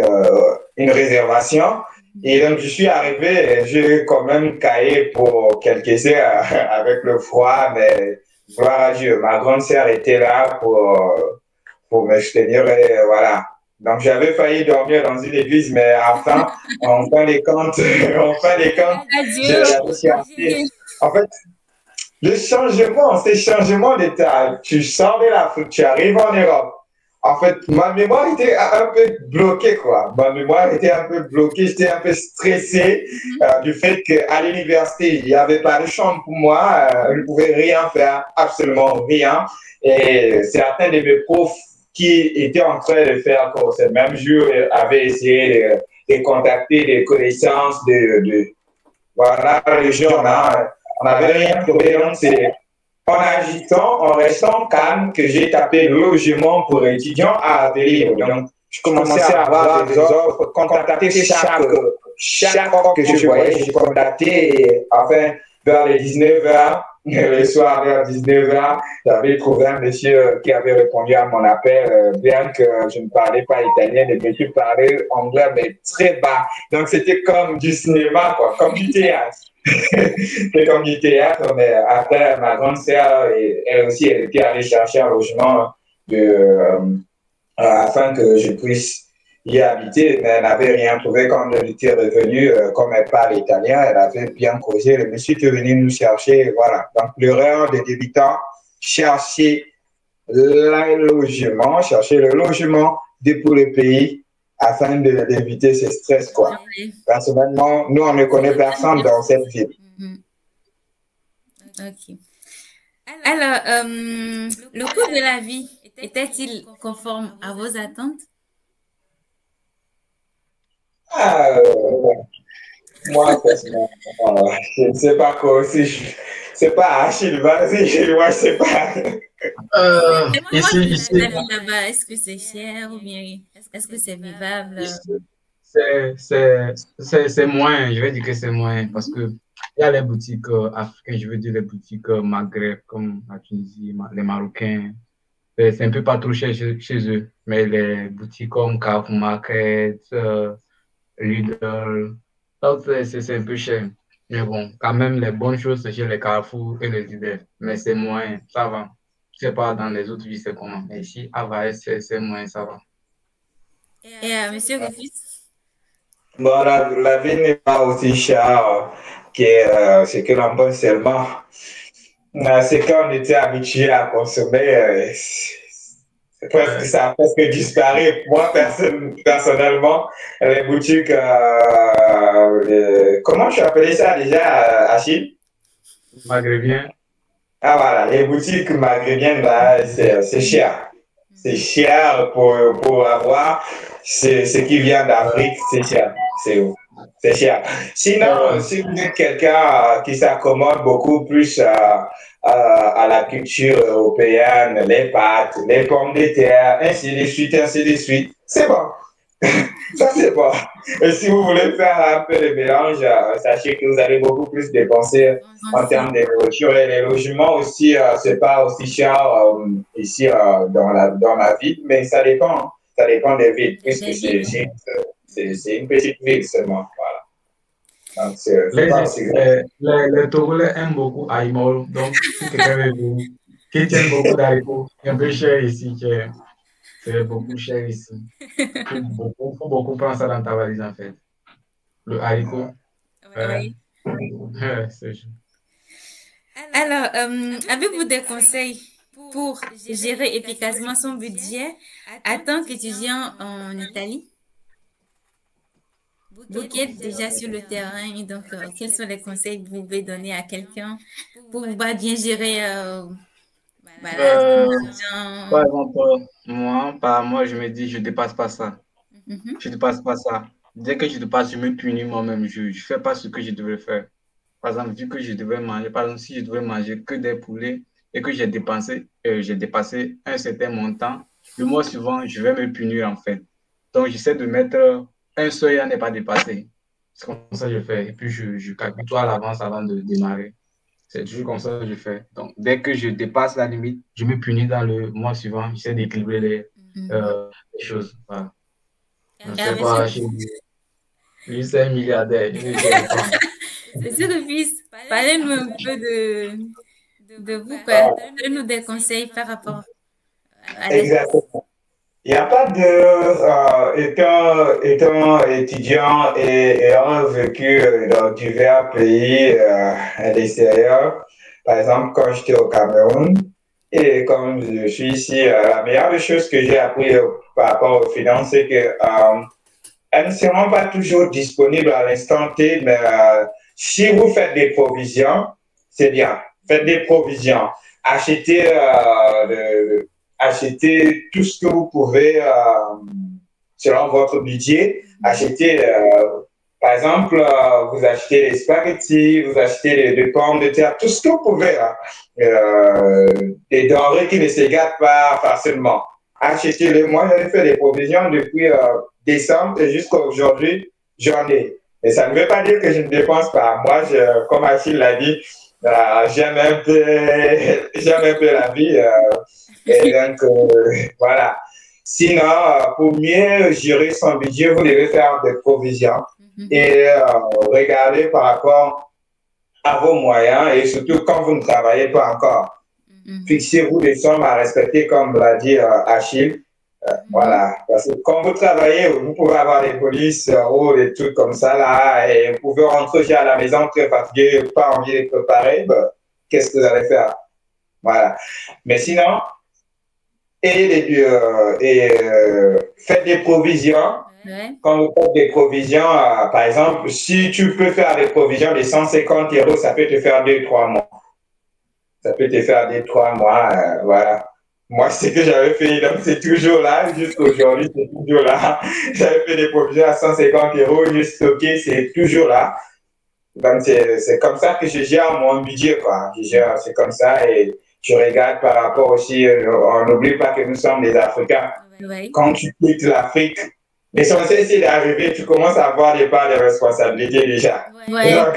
une réservation. Et donc, je suis arrivé, j'ai quand même caillé pour quelques heures avec le froid, mais gloire à Dieu, ma grande sœur était là pour me soutenir et voilà. Donc, j'avais failli dormir dans une église, mais enfin, en fin de compte, en fin de compte, j'ai Adieu. réussi à faire. En fait, le changement, c'est changement d'état. Tu sors de l'Afrique, tu arrives en Europe. En fait, ma mémoire était un peu bloquée, quoi. Ma mémoire était un peu bloquée, j'étais un peu stressé du fait qu'à l'université, il n'y avait pas de chambre pour moi, je ne pouvais rien faire, absolument rien. Et certains de mes profs qui étaient en train de faire ce même jour avaient essayé de contacter des connaissances voilà, les gens, hein. On n'avait rien trouvé, donc c'est en agitant, en restant calme, que j'ai tapé logement pour étudiants à Avenir. Donc, je commençais à avoir des offres, contacter chaque offre que je voyais, j'ai contacté, enfin, vers les 19h, le soir vers 19h, j'avais trouvé un monsieur qui avait répondu à mon appel, bien que je ne parlais pas italien, le monsieur parlait anglais, mais très bas. Donc, c'était comme du cinéma, quoi, comme du théâtre. C'est comme du théâtre, mais après, ma grande sœur, elle aussi, elle était allée chercher un logement afin que je puisse y habiter, mais elle n'avait rien trouvé quand elle était revenue. Comme elle parle italien, elle avait bien causé. Le monsieur est venu nous chercher, voilà. Donc, l'erreur des débutants, chercher chercher le logement pour le pays afin d'éviter ce stress, quoi. Personnellement, nous, on ne connaît personne dans cette ville. Ok. Alors, le coût de la vie était-il conforme à vos attentes? Ah, moi, personnellement, je ne sais pas quoi aussi. C'est pas Achille, vas-y, moi, je sais pas. Ici, La vie là-bas, est-ce que c'est cher ou bien est-ce que c'est vivable? c'est moins, je vais dire que c'est moins, parce que il y a les boutiques africaines, je veux dire les boutiques Maghreb, comme la Tunisie, les Marocains. C'est un peu pas trop cher chez eux, mais les boutiques comme Carrefour Market, Lidl, ça, c'est un peu cher. Mais bon, quand même, les bonnes choses, c'est chez les Carrefour et les Lidl, mais c'est moins, ça va. Je sais pas, dans les autres villes, c'est comment, mais ici, à Valais, c'est moins, ça va. Et Monsieur Rufus? Bon, la vie n'est pas aussi chère que ce que l'on pense seulement. C'est quand on était habitué à consommer, ça a presque disparu. Moi, personnellement, les boutiques, comment je appelais ça déjà, Achille? Maghrébien. Ah voilà, les boutiques maghrébiennes, là, c'est cher. C'est cher pour avoir ce qui vient d'Afrique, c'est cher. C'est cher. Sinon, si vous êtes quelqu'un qui s'accommode beaucoup plus à la culture européenne, les pâtes, les pommes de terre, ainsi de suite, c'est bon. Ça, c'est bon. Et si vous voulez faire un peu de mélange, sachez que vous allez beaucoup plus dépenser en termes de nourriture et les logements aussi, c'est pas aussi cher ici dans la ville, mais ça dépend. Ça dépend des villes, puisque c'est une petite ville seulement. Voilà. Donc, c'est pas aussi grand. Les Togolais aiment beaucoup Aïmol, donc si quelqu'un veut venir, qui tiennent beaucoup d'haricots, c'est un peu cher ici, c'est beaucoup cher ici. Faut beaucoup prendre ça dans ta valise en fait. Le haricot, Oui. c'est juste. Alors, avez-vous des conseils pour gérer efficacement son budget en tant qu'étudiant en Italie? Vous qui êtes déjà sur le terrain, et donc quels sont les conseils que vous pouvez donner à quelqu'un pour bien gérer voilà, son Par argent? exemple, moi, je me dis, je dépasse pas ça. Mhm. Je dépasse pas ça. Dès que je dépasse, je me punis moi-même. Je ne fais pas ce que je devrais faire. Par exemple, vu que je devais manger, par exemple, si je devais manger que des poulets et que j'ai dépassé un certain montant, le mois suivant, je vais me punir en fait. Donc, j'essaie de mettre un seuil à ne pas dépasser. C'est comme ça que je fais. Et puis, je calcule tout à l'avance avant de démarrer. C'est toujours comme ça que je fais. Donc, dès que je dépasse la limite, je me punis dans le mois suivant. J'essaie d'équilibrer les choses. Voilà. Je ne sais Monsieur, pas, lui, c'est un milliardaire. Il ne gère pas. monsieur le fils, parlez-nous un peu de vous, quoi. Donnez-nous des conseils par rapport à Exactement. Il n'y a pas de, étant étudiant et ayant vécu dans divers pays à l'extérieur, par exemple, quand j'étais au Cameroun, et comme je suis ici, la meilleure des choses que j'ai appris par rapport aux finances, c'est que elles ne seront pas toujours disponibles à l'instant T, mais si vous faites des provisions, c'est bien. Faites des provisions. Achetez, achetez tout ce que vous pouvez selon votre budget. Achetez, par exemple, vous achetez des spaghettis, vous achetez des pommes de terre, tout ce que vous pouvez. Hein. Des denrées qui ne se gâtent pas facilement. Achetez-les. Moi, j'avais fait des provisions depuis décembre et jusqu'à aujourd'hui, j'en ai. Mais ça ne veut pas dire que je ne dépense pas. Moi, comme Achille l'a dit, j'aime j'aime un peu la vie. Et donc, voilà. Sinon, pour mieux gérer son budget, vous devez faire des provisions et regarder par rapport à vos moyens et surtout quand vous ne travaillez pas encore. Fixez-vous des sommes à respecter, comme l'a dit Achille. Voilà, parce que quand vous travaillez, vous pouvez avoir des polices ou des trucs comme ça là, et vous pouvez rentrer à la maison très fatigué, pas envie de préparer. Ben, qu'est-ce que vous allez faire? Voilà. Mais sinon, faites des provisions. Ouais. Quand vous faites des provisions, par exemple, si tu peux faire des provisions de 150 euros, ça peut te faire 2-3 mois. Ça peut te faire 2-3 mois, voilà. Moi, c'est ce que j'avais fait, donc c'est toujours là, jusqu'aujourd'hui, c'est toujours là. J'avais fait des provisions à 150 euros, j'ai stocké, c'est toujours là. Donc, c'est comme ça que je gère mon budget, quoi. C'est comme ça et je regarde par rapport aussi, on n'oublie pas que nous sommes des Africains. Ouais. Quand tu quittes l'Afrique, l'essentiel, c'est d'arriver, tu commences à avoir des parts de responsabilité déjà. Ouais. Donc,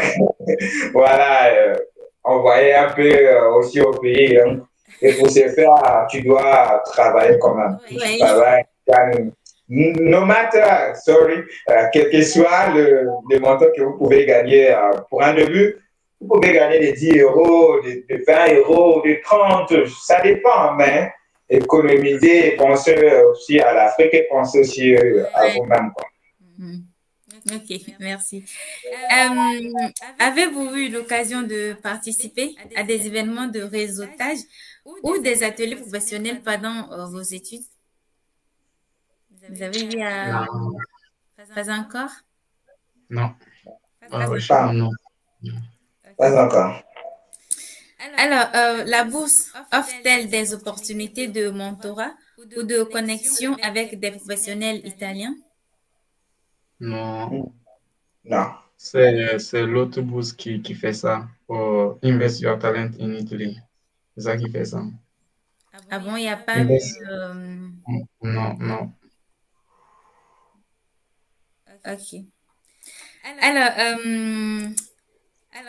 voilà, on voyait un peu aussi au pays. Hein. Et pour ce faire, tu dois travailler quand même. Tu Ouais. travailles, no matter, sorry, quel que soit le montant que vous pouvez gagner pour un début, vous pouvez gagner des 10 euros, des 20 euros, des 30, ça dépend, mais économiser et penser aussi à l'Afrique et penser aussi à vous-même. Ok, merci. Avez-vous eu l'occasion de participer à des événements de réseautage ou des ateliers professionnels pendant vos études? Vous avez eu Non, pas encore? non. Pas, Non. pas encore. Alors, la bourse offre-t-elle des opportunités de mentorat ou de connexion avec des professionnels italiens? Non. Non. C'est l'autre bourse qui fait ça. Pour Invest Your Talent in Italy. C'est ça qui fait ça. Ah bon, il n'y a pas Invest. de... Non, non. Ok.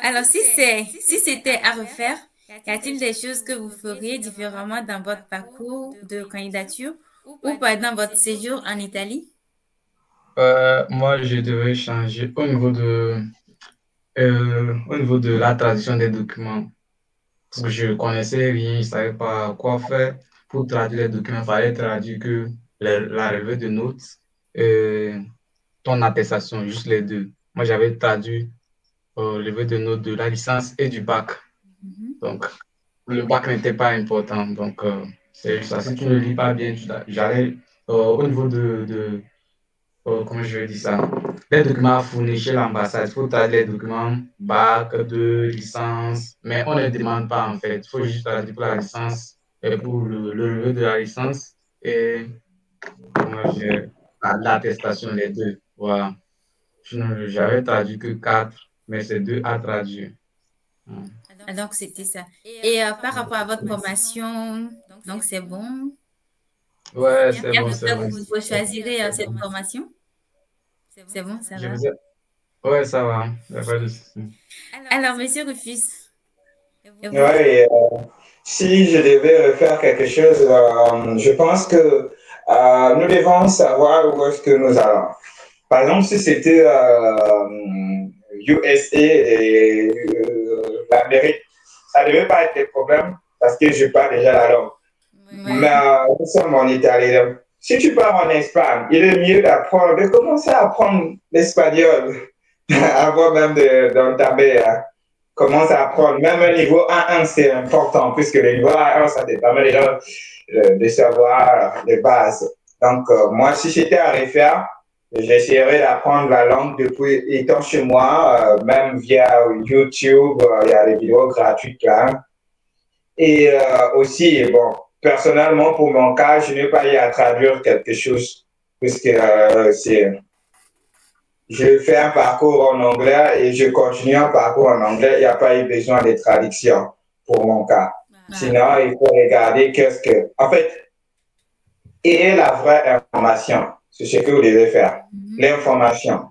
Alors, si c'était à refaire, y a-t-il des choses que vous feriez différemment dans votre parcours de candidature ou pendant votre séjour en Italie? Moi, je devrais changer au niveau de la traduction des documents. Parce que je ne connaissais rien, je ne savais pas quoi faire. Pour traduire les documents, il fallait traduire que la relevée de notes et ton attestation, juste les deux. Moi, j'avais traduit relevé de notes de la licence et du bac. Donc, le bac n'était pas important. Donc, c'est juste ça. Si tu ne lis pas bien, j'allais au niveau comment je vais dire ça, les documents fournis chez l'ambassade. Il faut traduire les documents bac, de licence, mais on ne demande pas en fait. Il faut juste traduire pour la licence et pour le relevé de la licence et comment l'attestation, les deux. Voilà. J'avais traduit que 4, mais c'est 2 à traduire. Ah, donc, c'était ça. Et par rapport à votre formation, donc c'est bon. Ouais, Il c'est y a bon, tout c'est ça bon. que vous choisirez cette formation. C'est bon, ça Je va. vous ai... Ouais, ça va. Il n'y a pas de souci. Alors, Monsieur Rufus, Et vous? Ouais, si je devais refaire quelque chose, je pense que nous devons savoir où est-ce que nous allons. Par exemple, si c'était USA et l'Amérique, ça ne devait pas être un problème parce que je parle déjà la langue. Mais Ouais. nous sommes en Italie. Donc, si tu pars en Espagne, il est mieux d'apprendre, de commencer à apprendre l'espagnol avant même d'entamer. Commence à apprendre. Même un niveau A1, c'est important, puisque le niveau A1, ça te permet déjà de savoir les bases. Donc, moi, si j'étais à refaire, j'essaierais d'apprendre la langue depuis étant chez moi, même via YouTube, il y a des vidéos gratuites là. Et aussi, bon, personnellement, pour mon cas, je n'ai pas eu à traduire quelque chose, puisque je fais un parcours en anglais et je continue un parcours en anglais. Il n'y a pas eu besoin de traduction pour mon cas. Ah, Sinon, il faut regarder qu'est-ce que... En fait, ayez la vraie information. C'est ce que vous devez faire. L'information.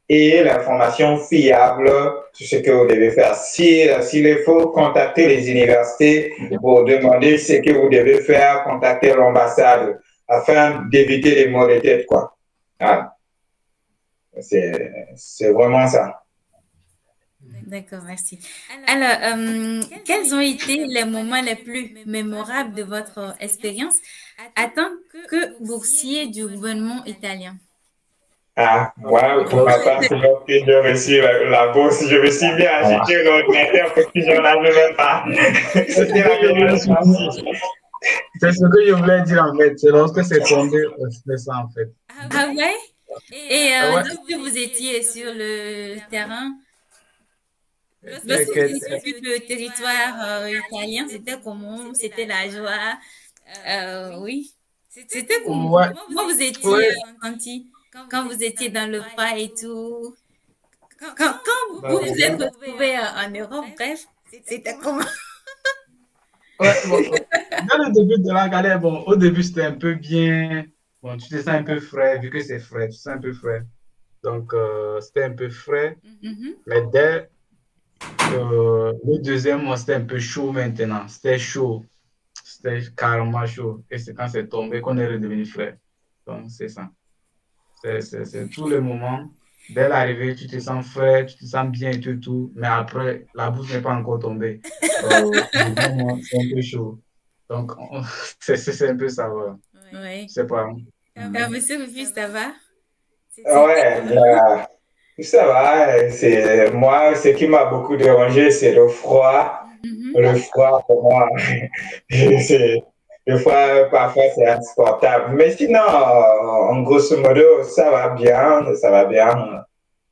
Ayez l'information fiable sur ce que vous devez faire. S'il faut contacter les universités pour demander ce que vous devez faire, contacter l'ambassade afin d'éviter les maux de tête, quoi. Voilà. C'est vraiment ça. d'accord, merci. Alors, quels ont été les moments les plus mémorables de votre expérience en tant que boursier du gouvernement italien? Ah, wow, pour ma part, c'est lorsque j'ai reçu la bourse, je me suis bien acheté l'ordinateur parce que j'en avais même pas. C'était la meilleure partie. C'est ce que je voulais dire en fait. C'est lorsque c'est tombé, c'est ça en fait. Ah ouais? Et Ouais, lorsque vous étiez sur le terrain, lorsque vous t'inquiète. étiez sur le territoire italien, c'était comment? C'était la joie? Oui. C'était comment? Ouais, Comment vous étiez ouais. senti quand vous étiez dans le froid et tout? Quand Bah, vous vous êtes retrouvé en Europe, bref, c'était comment? ouais, bon, dans le début de la galère, bon, au début c'était un peu bien. Bon, tu te sens un peu frais, vu que c'est frais, tu te sens un peu frais. Donc, c'était un peu frais. Mhm. Mais dès le deuxième mois, c'était un peu chaud maintenant. C'était chaud. C'était carrément chaud. Et c'est quand c'est tombé qu'on est redevenu frais. Donc, c'est ça. C'est tous les moments. Dès l'arrivée, tu te sens frais, tu te sens bien et tout. Mais après, la bourse n'est pas encore tombée. Évidemment, c'est un peu chaud. Donc, c'est un peu ça. Voilà. Oui. Je sais pas. Monsieur Rufus, ça va? C'était Ouais, comment? ça va. C'est, moi, ce qui m'a beaucoup dérangé, c'est le froid. Mhm. Le froid, pour moi, c'est, le froid, parfois, c'est insupportable. Mais sinon, en grosso modo, ça va bien, ça va bien.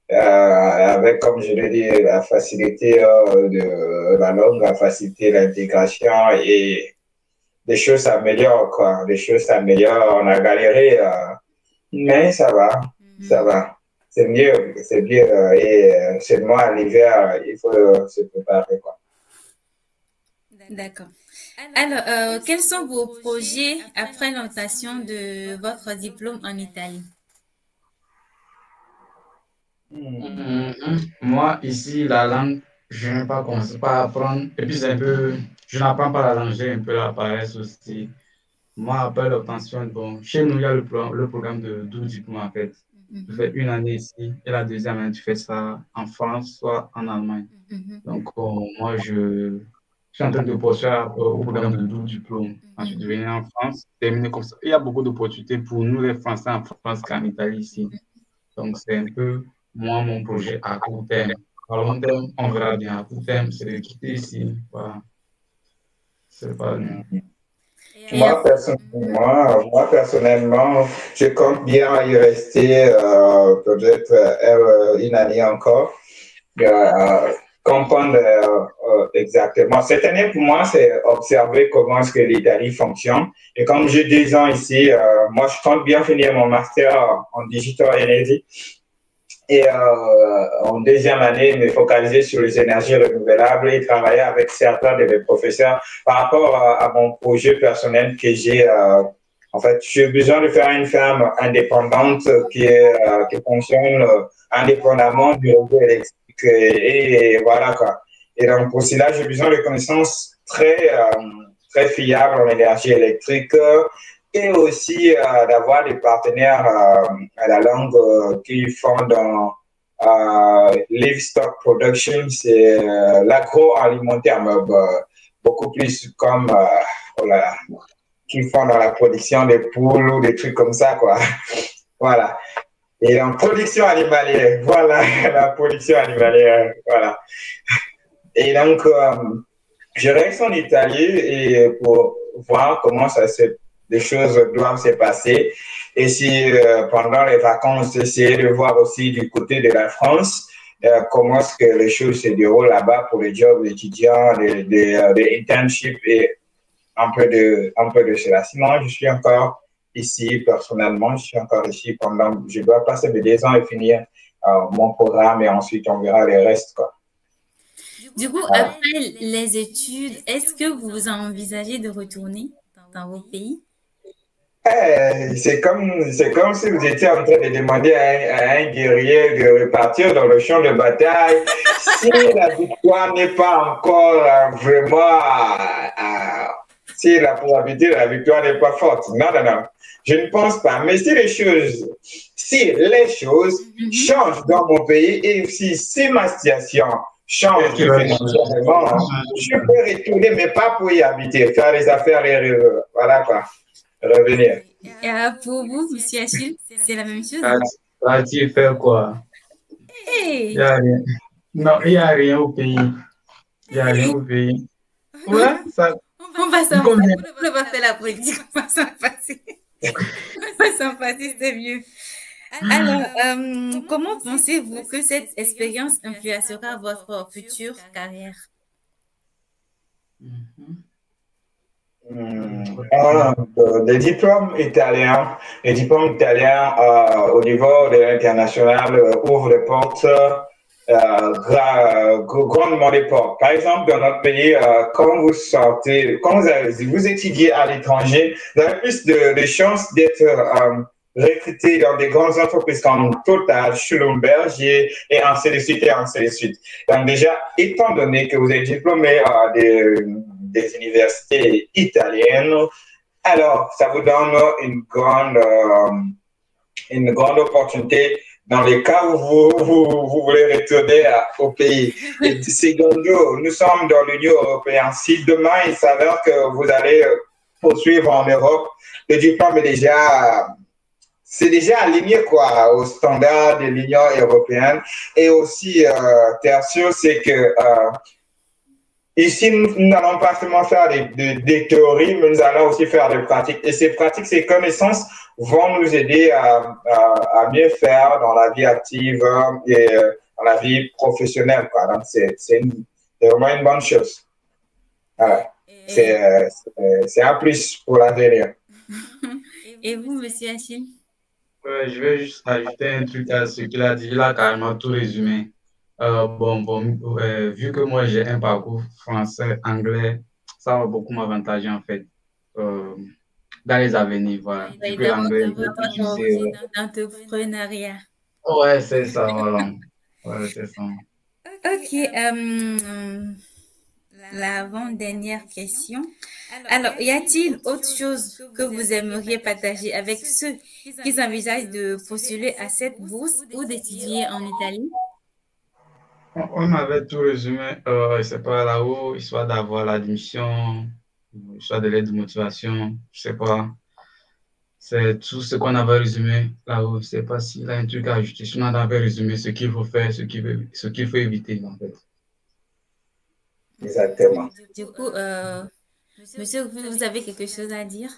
Avec, comme je l'ai dit, la facilité de la langue, la facilité de l'intégration et les choses s'améliorent, quoi. Les choses s'améliorent, on a galéré, mais ça va, ça va. C'est mieux. Et seulement à l'hiver, il faut se préparer, quoi. D'accord. Alors, quels sont vos projets après l'obtention de votre diplôme en Italie? Hmm. Moi, ici, la langue, je n'ai pas commencé par apprendre. Et puis, c'est un peu, je n'apprends pas la langue, j'ai un peu la paresse aussi. Moi, après l'obtention, bon, chez nous, il y a le programme de 12 diplômes en fait. Tu Mhm. fais une année ici et la deuxième année, tu fais ça en France, soit en Allemagne. Mhm. Donc, moi, je suis en train de poursuivre au programme de 12 diplômes. Ensuite, je Mhm. venir en France, terminer comme ça. Il y a beaucoup d'opportunités pour nous, les Français en France qu'en Italie ici. Donc, c'est un peu, moi, mon projet à court terme. À long terme, on verra bien. À court terme, c'est de quitter ici. Voilà. C'est pas... Et Moi, personnellement, je compte bien y rester peut-être une année encore. Comprendre exactement. Cette année, pour moi, c'est observer comment est-ce que l'Italie fonctionne. Et comme j'ai 2 ans ici, moi, je compte bien finir mon master en Digital Energy. Et en deuxième année, me focaliser sur les énergies renouvelables et travailler avec certains de mes professeurs par rapport à mon projet personnel que j'ai. En fait, j'ai besoin de faire une ferme indépendante qui fonctionne indépendamment du réseau électrique. Et voilà quoi. Et donc, pour cela, j'ai besoin de connaissances très fiables en énergie électrique et aussi d'avoir des partenaires à la langue qui font dans livestock production, c'est l'agroalimentaire, mais beaucoup plus comme voilà, qui font dans la production des poules ou des trucs comme ça, quoi. Voilà. Et en production animalière, voilà, la production animalière, voilà. Et donc, je reste en Italie et pour voir comment les choses doivent se passer. Et si pendant les vacances, essayer de voir aussi du côté de la France, comment est-ce que les choses se déroulent là-bas pour les jobs étudiants, des internships et un peu de cela. Sinon, je suis encore ici, personnellement, je suis encore ici je dois passer mes 2 ans et finir mon programme et ensuite on verra le reste, quoi. Du coup, après les études, est-ce que vous envisagez de retourner dans vos pays? C'est comme si vous étiez en train de demander à un guerrier de repartir dans le champ de bataille. Si la victoire n'est pas encore vraiment, si la probabilité de la victoire n'est pas forte. Non, non, non. Je ne pense pas. Mais si les choses changent dans mon pays et si ma situation change financièrement, je peux retourner, mais pas pour y habiter, faire les affaires et voilà quoi. Revenir. Pour vous, monsieur Achille, c'est la même chose? Tu fais quoi? Hey. Il y a rien. Non, il n'y a rien au pays. Il n'y a rien au pays. Ouais, ça. On va s'en passer. On va faire la politique. On va s'en passer. On va s'en passer, c'est mieux. Alors, comment pensez-vous que cette expérience influencera votre future carrière? Les diplômes italiens au niveau de l'international ouvrent les portes, grandement les portes. Par exemple, dans notre pays, quand vous étudiez à l'étranger, vous avez plus de chances d'être recruté dans des grandes entreprises comme Total, Schlumberger et ainsi de suite et ainsi de suite. Donc déjà, étant donné que vous êtes diplômé des universités italiennes, alors ça vous donne une grande opportunité dans les cas où vous voulez retourner au pays. Et secondo, nous sommes dans l'Union européenne. Si demain il s'avère que vous allez poursuivre en Europe, le diplôme est déjà aligné quoi, aux standards de l'Union européenne. Et aussi, tertiaire, c'est que ici, nous n'allons pas seulement faire des théories, mais nous allons aussi faire des pratiques. Et ces pratiques, ces connaissances vont nous aider à mieux faire dans la vie active et dans la vie professionnelle, quoi. Donc, c'est vraiment une bonne chose. Voilà. C'est un plus pour l'avenir. Et vous, monsieur Achille? Je vais juste ajouter un truc à ce qu'il a dit. Il a carrément tout résumé. Vu que moi j'ai un parcours français, anglais, ça va beaucoup m'avantager en fait dans les avenirs. Voilà. Oui, dans l'entrepreneuriat. Ouais, c'est ça, voilà. Ouais, c'est ça. Ok, l'avant-dernière question. Alors, y a-t-il autre chose que vous aimeriez partager avec ceux qui envisagent de postuler à cette bourse ou d'étudier en Italie? On avait tout résumé, c'est pas là-haut, histoire d'avoir l'admission, histoire de l'aide de motivation, je sais pas. C'est tout ce qu'on avait résumé là-haut. Je sais pas s'il y a un truc à ajouter. Sinon, on avait résumé ce qu'il faut faire, ce qu'il faut éviter, en fait. Exactement. Du coup, monsieur, vous avez quelque chose à dire?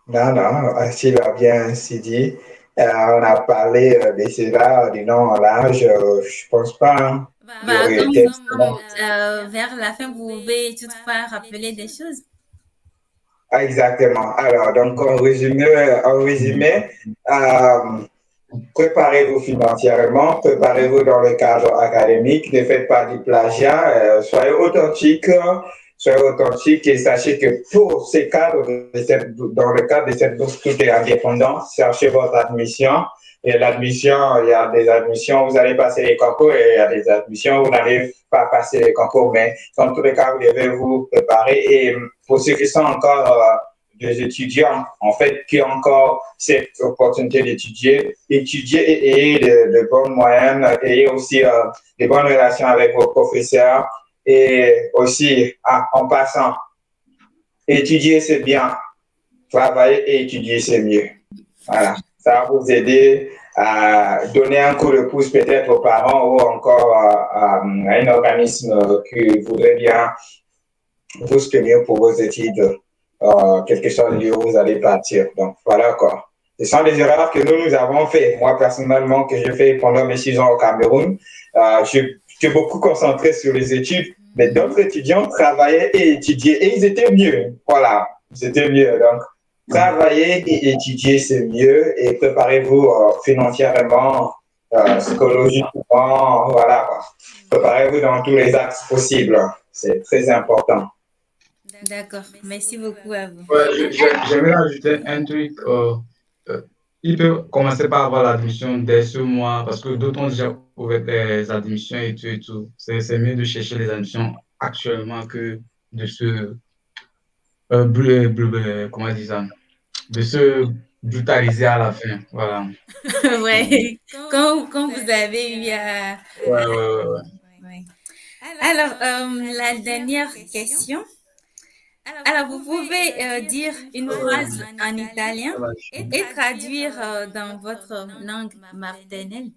Non, Achille a bien ainsi dit. On a parlé de cela, du nom, l'âge, je pense pas. Hein. Vers la fin, vous pouvez toutefois rappeler des choses. Exactement. Alors, donc, en résumé, préparez-vous financièrement, préparez-vous dans le cadre académique, ne faites pas du plagiat, soyez authentique et sachez que pour ces cadres, dans le cadre de cette bourse, tout est indépendant, cherchez votre admission, Et l'admission, il y a des admissions, vous allez passer les concours et il y a des admissions, vous n'allez pas passer les concours, mais dans tous les cas, vous devez vous préparer. Et pour ceux qui sont encore des étudiants, en fait, qui ont encore cette opportunité d'étudier, étudier et ayez de bonnes moyennes, ayez aussi des bonnes relations avec vos professeurs et aussi, en passant, étudier, c'est bien. Travailler et étudier, c'est mieux. Voilà. Ça va vous aider à donner un coup de pouce peut-être aux parents ou encore à un organisme qui voudrait bien vous soutenir pour vos études, quelque chose lieu où vous allez partir. Donc, voilà quoi. Ce sont des erreurs que nous avons fait. Moi, personnellement, que j'ai fait pendant mes 6 ans au Cameroun, j'étais beaucoup concentré sur les études, mais d'autres étudiants travaillaient et étudiaient et ils étaient mieux. Voilà, c'était mieux. Donc, travailler et étudier, c'est mieux et préparez-vous financièrement, psychologiquement, voilà. Préparez-vous dans tous les axes possibles. C'est très important. D'accord, merci beaucoup à vous. Ouais, j'aimerais ajouter un truc. Il peut commencer par avoir l'admission dès ce mois parce que d'autres ont déjà ouvert des admissions et tout et tout. C'est mieux de chercher les admissions actuellement que de se comment dire ça, de se brutaliser à la fin. Voilà. Ouais, quand vous avez eu à... Ouais, ouais, ouais, ouais. Ouais. Alors, la dernière question. Alors, vous pouvez dire une phrase en italien et traduire dans votre langue maternelle.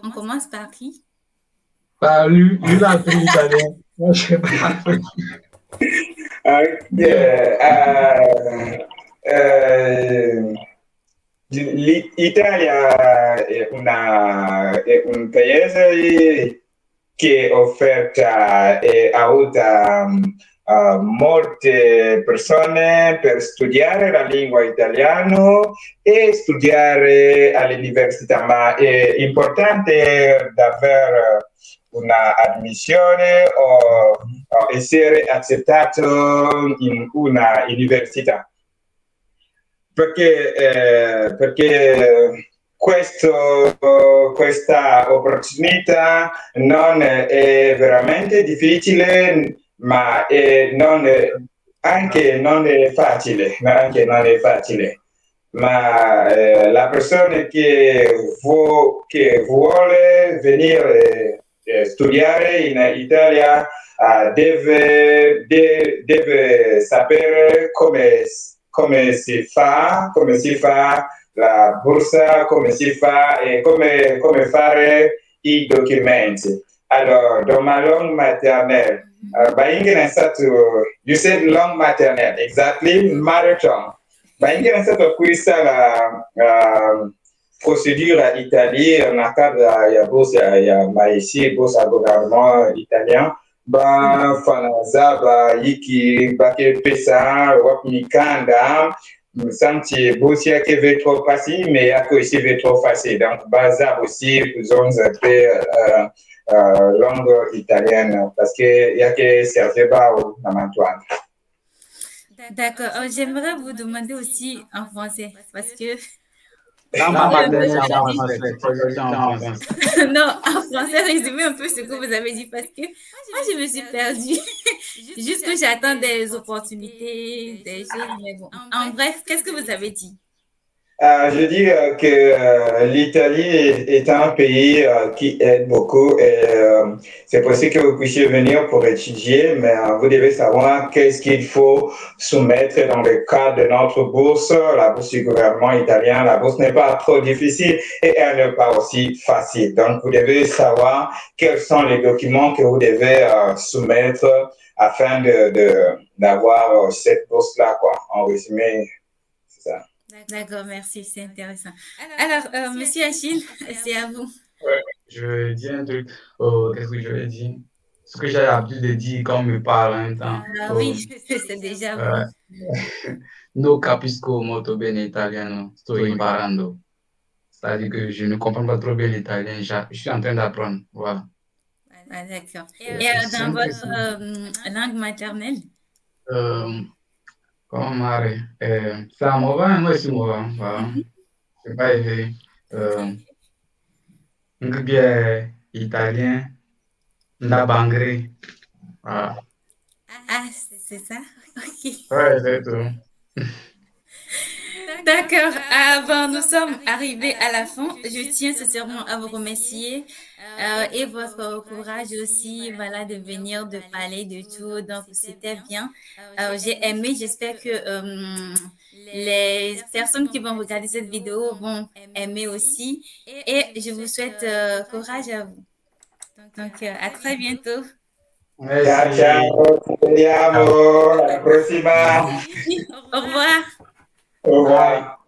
On commence par qui? Bah, lui, il a appris l'italien. Moi, je sais pas. L'Italia è un paese che offerta e aiuta molte persone per studiare la lingua italiana e studiare all'università, ma è importante davvero una admissione o essere accettato in una università. Perché questa opportunità non è veramente difficile, ma anche non è facile, ma la persona che vuole venire studiare in Italia deve sapere come si fa la borsa, come si fa e come fare i documenti. Allora, dans ma langue maternelle, you said langue maternelle, exactly, mother tongue. Questa la procedura italienne, na cada ya borsa ya maïsi, borsa gouvernement italien, ba fanaza ba yiki ba ke pesa wapni kanda santi bosia ke veut trop facile mais ya que aussi veut trop facile donc baza aussi zone langue italienne parce que ya que servait pas au Antoine. D'accord. J'aimerais vous demander aussi en français parce que Dans ma maternelle, en français. non, en français, résumez un peu ce que vous avez dit parce que moi, je me suis perdue. Juste que j'attends des opportunités, des choses, mais bon. En bref, qu'est-ce que vous avez dit? Je dis que l'Italie est un pays qui aide beaucoup et c'est possible que vous puissiez venir pour étudier, mais vous devez savoir qu'est-ce qu'il faut soumettre dans le cadre de notre bourse, la bourse du gouvernement italien. La bourse n'est pas trop difficile et elle n'est pas aussi facile. Donc, vous devez savoir quels sont les documents que vous devez soumettre afin d'avoir cette bourse-là, quoi. En résumé, c'est ça. D'accord, merci, c'est intéressant. Alors, Monsieur Achille, c'est à vous. Ouais, je vais dire un truc. Qu'est-ce que je vais dire? Ce que j'ai l'habitude de dire quand on me parle en même temps. Ah oui, c'est déjà vous. No capisco molto bene italiano, sto imparando. C'est-à-dire que je ne comprends pas trop bien l'italien, je suis en train d'apprendre. Voilà. Ah, d'accord. Et dans votre langue maternelle? Comment Marie? Ça m'en va, moi aussi, moi. Voilà. C'est pas évident. Euh, Ngibie italien, Ndabangre. Ah, Ah, c'est ça? Ok. ouais, c'est tout. D'accord. Ah, bon, nous sommes arrivés à la fin. Je tiens sincèrement à vous remercier et votre courage aussi, voilà, de venir, de parler de tout. Donc, c'était bien. J'ai aimé. J'espère que les personnes qui vont regarder cette vidéo vont aimer aussi. Et je vous souhaite courage à vous. Donc, à très bientôt. Ciao, Merci. ciao, ci vediamo, Ciao. alla prossima. Au revoir. Au revoir.